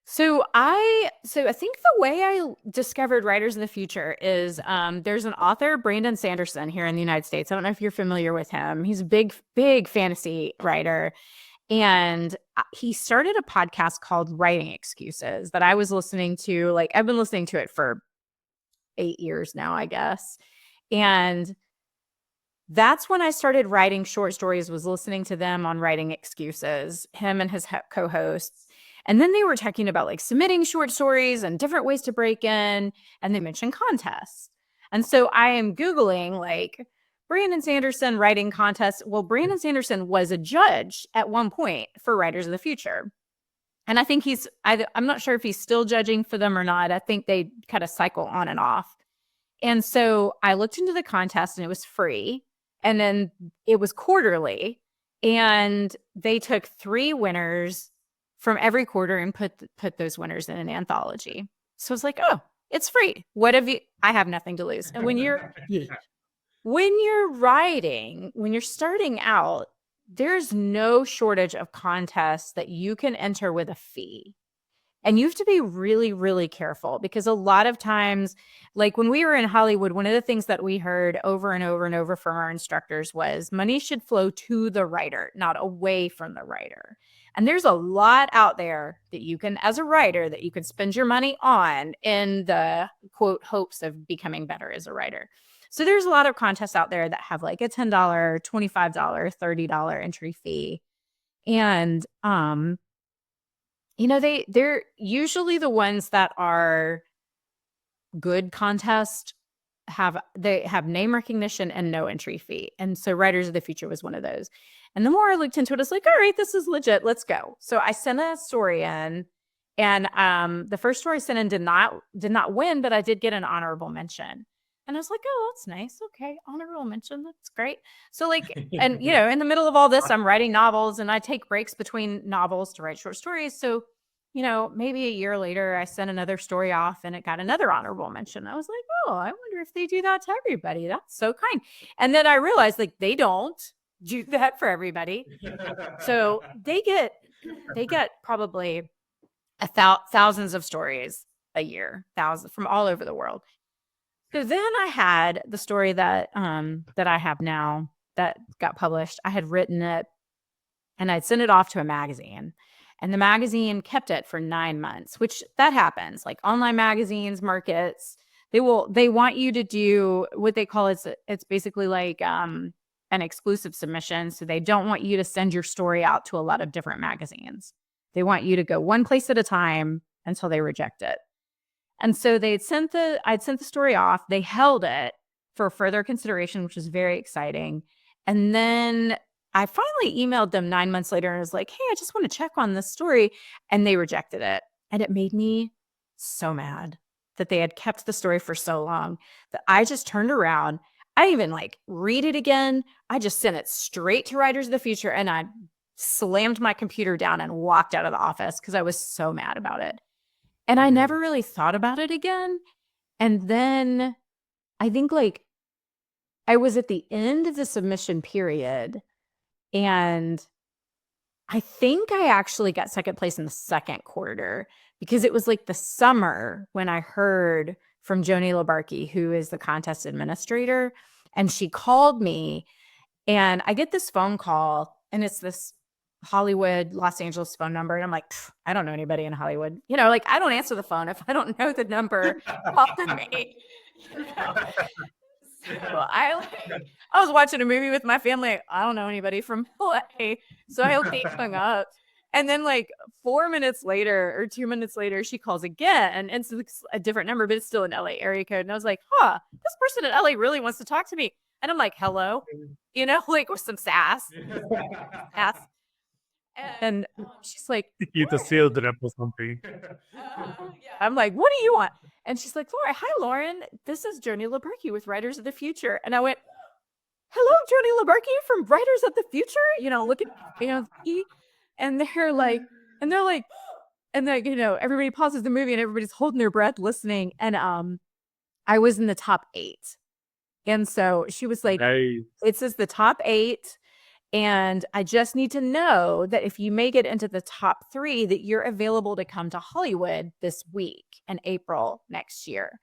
Speaker 2: So I think the way I discovered writers in the future is there's an author, Brandon Sanderson, here in the United States. I don't know if you're familiar with him. He's a big fantasy writer. And he started a podcast called Writing Excuses that I was listening to. Like, I've been listening to it for 8 years now, I guess. And that's when I started writing short stories, was listening to them on Writing Excuses, him and his co-hosts. And then they were talking about like submitting short stories and different ways to break in. And they mentioned contests. And so I am Googling like Brandon Sanderson writing contests. Well, Brandon Sanderson was a judge at one point for Writers of the Future. And I think I'm not sure if he's still judging for them or not. I think they kind of cycle on and off. And so I looked into the contest, and it was free. And then it was quarterly. And they took 3 winners from every quarter and put those winners in an anthology. So it's like, oh, it's free. What have you? I have nothing to lose. And when you're writing, when you're starting out, there's no shortage of contests that you can enter with a fee. And you have to be really, really careful, because a lot of times, like when we were in Hollywood, one of the things that we heard over and over and over from our instructors was money should flow to the writer, not away from the writer. And there's a lot out there that you can, as a writer, that you can spend your money on in the quote hopes of becoming better as a writer. So there's a lot of contests out there that have like a $10, $25, $30 entry fee. And they're usually the ones that are good contests have name recognition and no entry fee. And so Writers of the Future was one of those. And the more I looked into it, it's like, all right, this is legit. Let's go. So I sent a story in, and the first story I sent in did not win, but I did get an honorable mention. And I was like, oh, that's nice. Okay, honorable mention. That's great. So like, and in the middle of all this, I'm writing novels, and I take breaks between novels to write short stories. So, maybe a year later, I sent another story off and it got another honorable mention. I was like, oh, I wonder if they do that to everybody. That's so kind. And then I realized like they don't do that for everybody. So they get probably thousands of stories a year, thousands from all over the world. So then I had the story that I have now that got published. I had written it and I'd sent it off to a magazine, and the magazine kept it for 9 months, which that happens. Like online magazines, markets, they want you to do what they call it's basically like an exclusive submission. So they don't want you to send your story out to a lot of different magazines. They want you to go one place at a time until they reject it. And so I'd sent the story off. They held it for further consideration, which was very exciting. And then I finally emailed them 9 months later and was like, hey, I just want to check on this story. And they rejected it. And it made me so mad that they had kept the story for so long that I just turned around. I even like read it again. I just sent it straight to Writers of the Future, and I slammed my computer down and walked out of the office because I was so mad about it. And I never really thought about it again. And then I think like I was at the end of the submission period, and I think I actually got second place in the second quarter, because it was like the summer when I heard from Joni Labarki, who is the contest administrator. And she called me, and I get this phone call, and it's this Hollywood, Los Angeles phone number. And I'm like, I don't know anybody in Hollywood. Like I don't answer the phone if I don't know the number calling me. So I was watching a movie with my family. I don't know anybody from LA. So I hung up. And then like 4 minutes later or 2 minutes later, she calls again. And it's a different number, but it's still an LA area code. And I was like, this person in LA really wants to talk to me. And I'm like, hello, like with some sass. And she's like,
Speaker 1: You're the sales rep or something.
Speaker 2: I'm like, what do you want? And she's like, hi, Lauren. This is Joni Labarki with Writers of the Future. And I went, hello, Joni Labarki from Writers of the Future. Look at and they're like, and then everybody pauses the movie and everybody's holding their breath listening. And I was in the top 8. And so she was like,
Speaker 1: nice.
Speaker 2: It says the top 8. And I just need to know that if you make it into the top 3, that you're available to come to Hollywood this week in April next year.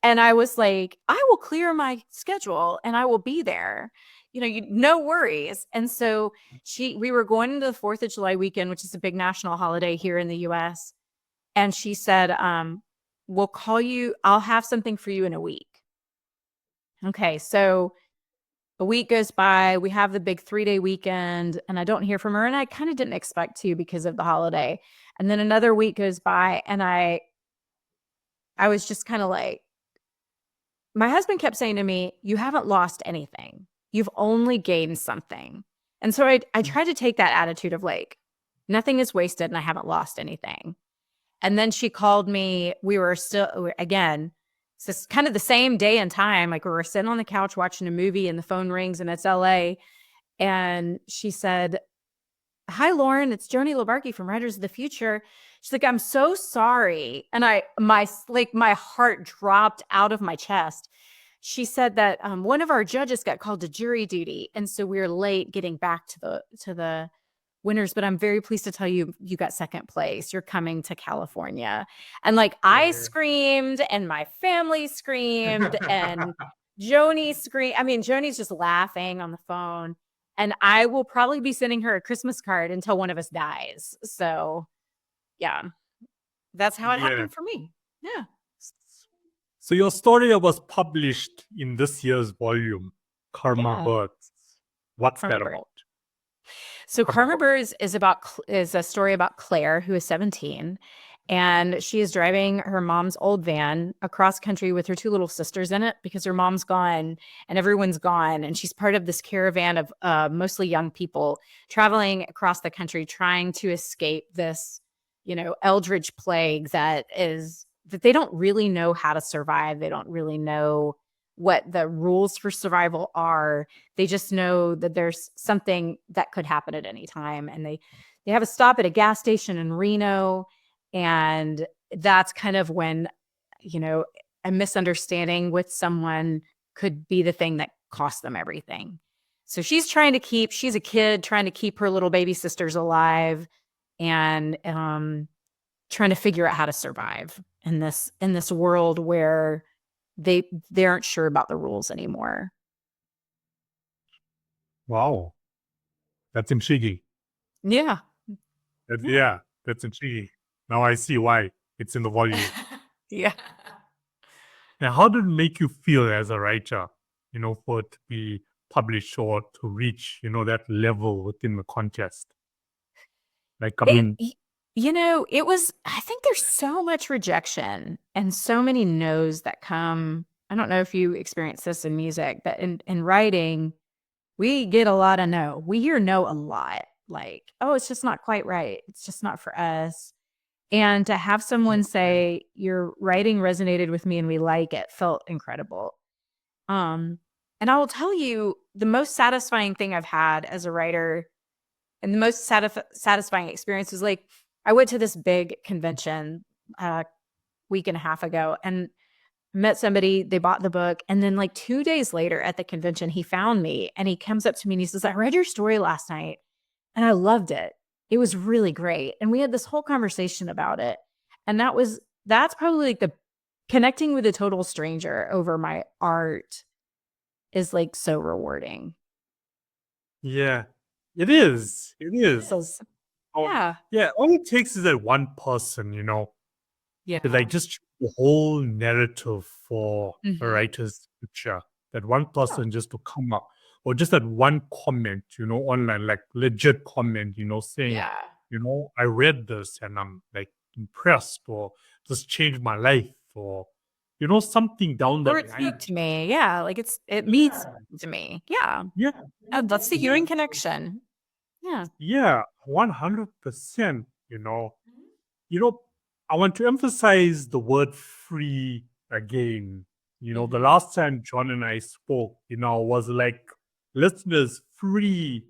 Speaker 2: And I was like, I will clear my schedule and I will be there. No worries. And so we were going into the 4th of July weekend, which is a big national holiday here in the US. And she said, we'll call you. I'll have something for you in a week. Okay. So a week goes by, we have the big 3-day weekend, and I don't hear from her. And I kind of didn't expect to because of the holiday. And then another week goes by, and I was just kind of like, my husband kept saying to me, you haven't lost anything. You've only gained something. And so I tried to take that attitude of like, nothing is wasted and I haven't lost anything. And then she called me. We were still, again, it's just kind of the same day and time. Like we were sitting on the couch watching a movie and the phone rings and it's LA. And she said, "Hi, Lauren, it's Joni Labarki from Writers of the Future." She's like, "I'm so sorry." And my heart dropped out of my chest. She said that one of our judges got called to jury duty, and so we were late getting back to the winners. But I'm very pleased to tell you, you got second place. You're coming to California. And like I screamed, and my family screamed, and Joni screamed. I mean, Joni's just laughing on the phone. And I will probably be sending her a Christmas card until one of us dies. So, yeah, that's how it happened for me. Yeah.
Speaker 1: So your story was published in this year's volume, Karma Birds. What's
Speaker 2: Karma
Speaker 1: that
Speaker 2: Bird.
Speaker 1: about?
Speaker 2: So Karma Birds is a story about Claire, who is 17, and she is driving her mom's old van across country with her two little sisters in it because her mom's gone and everyone's gone, and she's part of this caravan of mostly young people traveling across the country trying to escape this, eldritch plague that they don't really know how to survive. They don't really know what the rules for survival are. They just know that there's something that could happen at any time. And they have a stop at a gas station in Reno. And that's kind of when, a misunderstanding with someone could be the thing that cost them everything. So she's a kid trying to keep her little baby sisters alive and trying to figure out how to survive in this world where they aren't sure about the rules anymore.
Speaker 1: Wow. That's intriguing.
Speaker 2: Yeah.
Speaker 1: That's intriguing. Now I see why it's in the volume.
Speaker 2: Yeah.
Speaker 1: Now, how did it make you feel as a writer, for it to be published or to reach, that level within the contest? Like,
Speaker 2: I think there's so much rejection and so many no's that come. I don't know if you experience this in music, but in writing, we get a lot of no. We hear no a lot. Like, oh, it's just not quite right. It's just not for us. And to have someone say, your writing resonated with me and we like it, felt incredible. And I will tell you, the most satisfying thing I've had as a writer and the most satisfying experience was like, I went to this big convention a week and a half ago and met somebody, they bought the book. And then like 2 days later at the convention, he found me and he comes up to me and he says, "I read your story last night and I loved it. It was really great." And we had this whole conversation about it. And that's probably like the connecting with a total stranger over my art is like so rewarding.
Speaker 1: Yeah, it is. It is.
Speaker 2: Yeah.
Speaker 1: Yeah. All it takes is that one person,
Speaker 2: Yeah.
Speaker 1: to like just the whole narrative for a writer's future. That one person just to come up, or just that one comment, online, like legit comment, saying, I read this and I'm like impressed, or this changed my life, or something down that
Speaker 2: Or it speak to me. Yeah. Like it means something to me. Yeah.
Speaker 1: Yeah.
Speaker 2: That's the human connection. Yeah.
Speaker 1: Yeah, 100%, I want to emphasize the word free again. The last time John and I spoke, was like, listeners, free.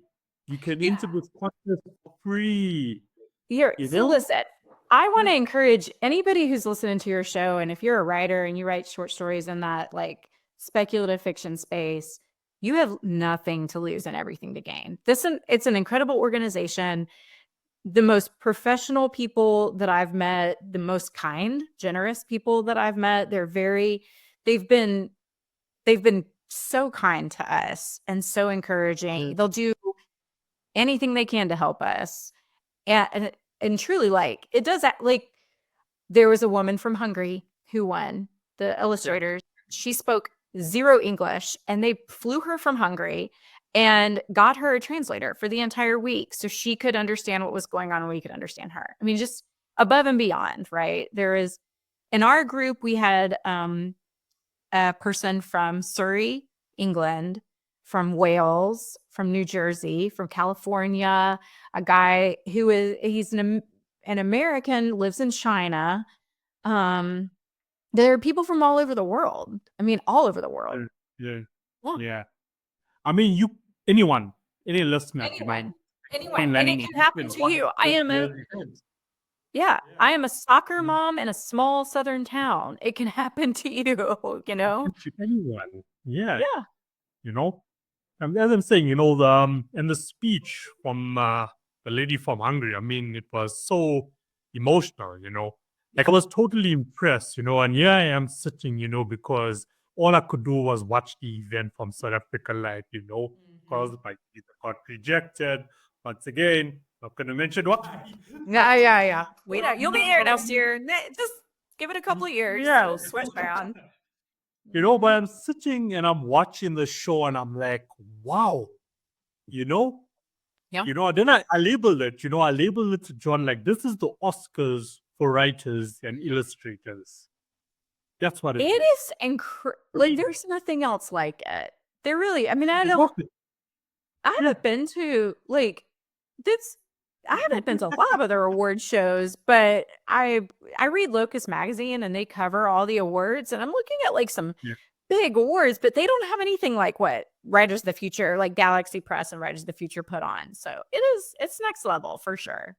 Speaker 1: You can enter this contest for free.
Speaker 2: So listen, I want to encourage anybody who's listening to your show, and if you're a writer and you write short stories in that like speculative fiction space, you have nothing to lose and everything to gain. It's an incredible organization. The most professional people that I've met, the most kind, generous people that I've met, they've been so kind to us and so encouraging. They'll do anything they can to help us. And truly, like, it does that. Like, there was a woman from Hungary who won the Illustrators. She spoke zero English, and they flew her from Hungary and got her a translator for the entire week so she could understand what was going on and we could understand her. I mean, just above and beyond, right? In our group, we had a person from Surrey, England, from Wales, from New Jersey, from California, a guy he's an American, lives in China. There are people from all over the world. I mean, all over the world.
Speaker 1: Yeah. I mean, anyone any listener,
Speaker 2: Anyone.
Speaker 1: Anyone.
Speaker 2: And it can happen to you. I am a soccer mom in a small southern town. It can happen to you, you know?
Speaker 1: Anyone. Yeah.
Speaker 2: Yeah.
Speaker 1: You know, and as I'm saying, and the speech from the lady from Hungary, I mean, it was so emotional, Like I was totally impressed, and here I am sitting, because all I could do was watch the event from South Africa live, because my visa got rejected. Once again, not going to mention why.
Speaker 2: Yeah. We know you'll be there next year. Just give it a couple of years.
Speaker 1: Yeah.
Speaker 2: It'll switch around.
Speaker 1: But I'm sitting and I'm watching the show and I'm like, wow,
Speaker 2: Yeah.
Speaker 1: Then I labeled it, I labeled it to John like, this is the Oscars for writers and illustrators. That's what it is.
Speaker 2: It is incredible. Like, there's nothing else like it. There really, I mean, I haven't been to I haven't been to a lot of other award shows, but I read Locus magazine and they cover all the awards, and I'm looking at like some big awards, but they don't have anything like what Writers of the Future, like Galaxy Press and Writers of the Future put on. So it's next level for sure.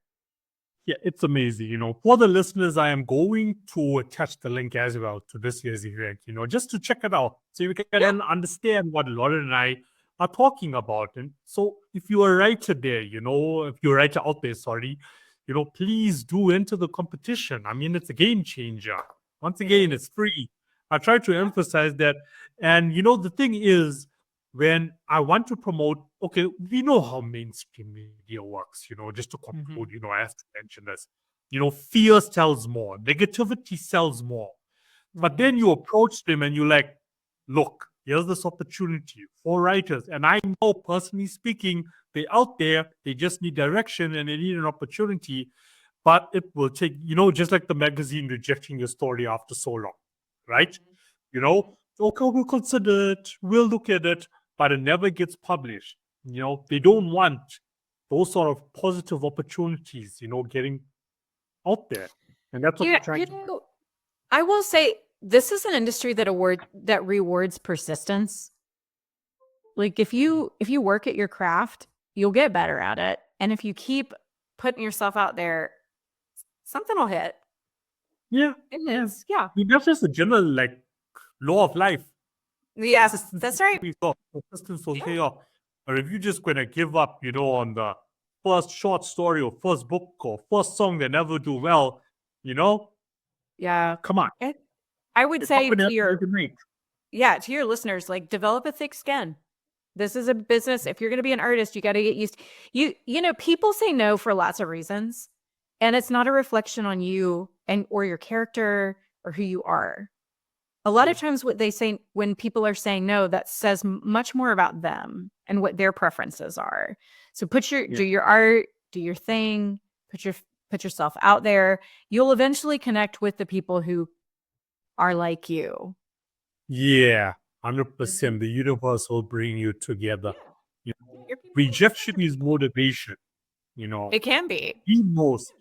Speaker 1: Yeah, it's amazing. For the listeners, I am going to attach the link as well to this year's event, just to check it out so you can understand what Lauren and I are talking about. And so if you're a writer there, if you're a writer out there, sorry, please do enter the competition. I mean, it's a game changer. Once again, it's free. I try to emphasize that. And, the thing is, when I want to promote, okay, we know how mainstream media works, just to conclude, I have to mention this. Fear sells more, negativity sells more. But then you approach them and you're like, look, here's this opportunity for writers. And I know, personally speaking, they're out there, they just need direction and they need an opportunity. But it will take, just like the magazine rejecting your story after so long, right? Okay, we'll consider it, we'll look at it, but it never gets published. They don't want those sort of positive opportunities, getting out there. And that's what we're trying to do.
Speaker 2: I will say, this is an industry that rewards persistence. Like if you work at your craft, you'll get better at it. And if you keep putting yourself out there, something will hit.
Speaker 1: Yeah.
Speaker 2: It is. Yeah.
Speaker 1: I mean, that's just a general law of life.
Speaker 2: Yes, that's right.
Speaker 1: Persistence will pay off. Or if you're just gonna give up, on the first short story or first book or first song that never do well,
Speaker 2: yeah,
Speaker 1: come on.
Speaker 2: I would say to your listeners, like, develop a thick skin. This is a business. If you're going to be an artist, you got to get used. People say no for lots of reasons, and it's not a reflection on you or your character or who you are. A lot of times what they say when people are saying no, that says much more about them and what their preferences are. So do your art, do your thing, put yourself out there. You'll eventually connect with the people who are like you.
Speaker 1: Yeah, 100%. The universe will bring you together. Rejection is motivation.
Speaker 2: It can be.
Speaker 1: The most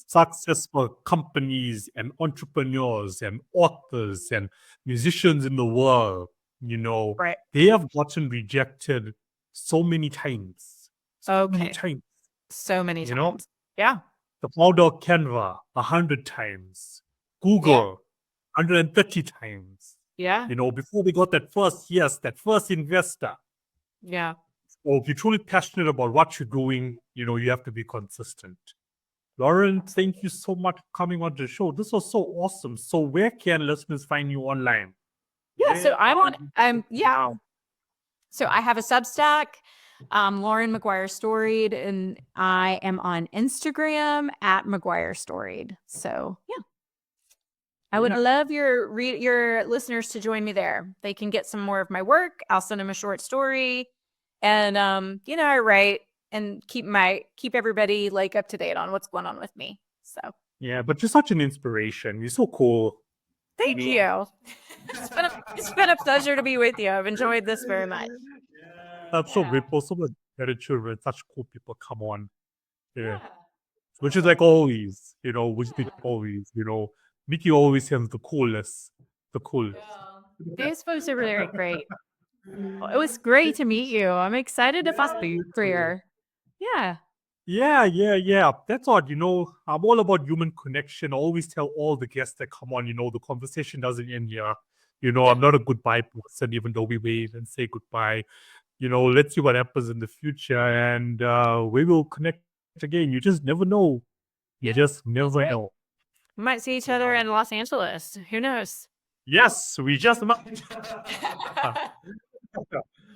Speaker 1: successful companies and entrepreneurs and authors and musicians in the world, they have gotten rejected so many times. So many times.
Speaker 2: Yeah.
Speaker 1: The founder of Canva 100 times. Google 130 times.
Speaker 2: Yeah.
Speaker 1: Before we got that first investor.
Speaker 2: Yeah.
Speaker 1: Or if you're truly passionate about what you're doing, you have to be consistent. Lauren, thank you so much for coming on the show. This was so awesome. So where can listeners find you online?
Speaker 2: Yeah, so So I have a Substack, Lauren McGuire Storied, and I am on Instagram at McGuire Storied. So yeah. I would love your listeners to join me there. They can get some more of my work. I'll send them a short story, and I write and keep everybody up to date on what's going on with me. So
Speaker 1: yeah, but you're such an inspiration. You're so cool.
Speaker 2: Thank you. It's been a pleasure to be with you. I've enjoyed this very much.
Speaker 1: I'm so grateful. So much gratitude when such cool people come on. Yeah. Which is like always, always, Mickey always has the coolest.
Speaker 2: These folks are really great. Well, it was great to meet you. I'm excited to follow your
Speaker 1: You too.
Speaker 2: career. Yeah.
Speaker 1: Yeah. That's odd. I'm all about human connection. I always tell all the guests that come on, the conversation doesn't end here. I'm not a goodbye person, even though we wait and say goodbye. Let's see what happens in the future, and we will connect again. You just never know. You just never know.
Speaker 2: We might see each other in Los Angeles. Who knows?
Speaker 1: Yes, we just might.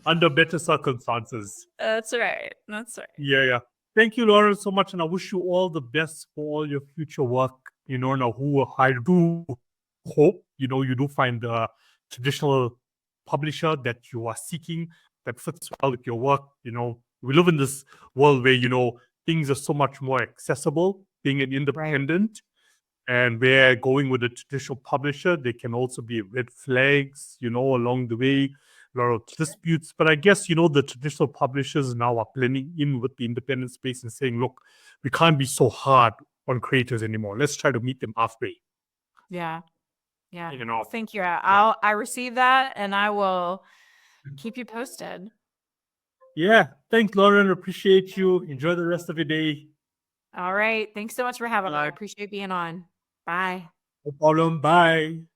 Speaker 1: Under better circumstances.
Speaker 2: That's right. That's right.
Speaker 1: Yeah. Thank you, Lauren, so much, and I wish you all the best for all your future work. Now who I do hope you do find the traditional publisher that you are seeking that fits well with your work. We live in this world where things are so much more accessible. Being an independent, and where going with a traditional publisher, there can also be red flags, along the way, a lot of disputes. But I guess, the traditional publishers now are blending in with the independent space and saying, look, we can't be so hard on creators anymore. Let's try to meet them halfway.
Speaker 2: Yeah. Yeah.
Speaker 1: You
Speaker 2: Thank you. I receive that and I will keep you posted.
Speaker 1: Yeah. Thanks, Lauren. Appreciate you. Enjoy the rest of your day.
Speaker 2: All right. Thanks so much for having me. I appreciate being on. Bye.
Speaker 1: No problem. Bye.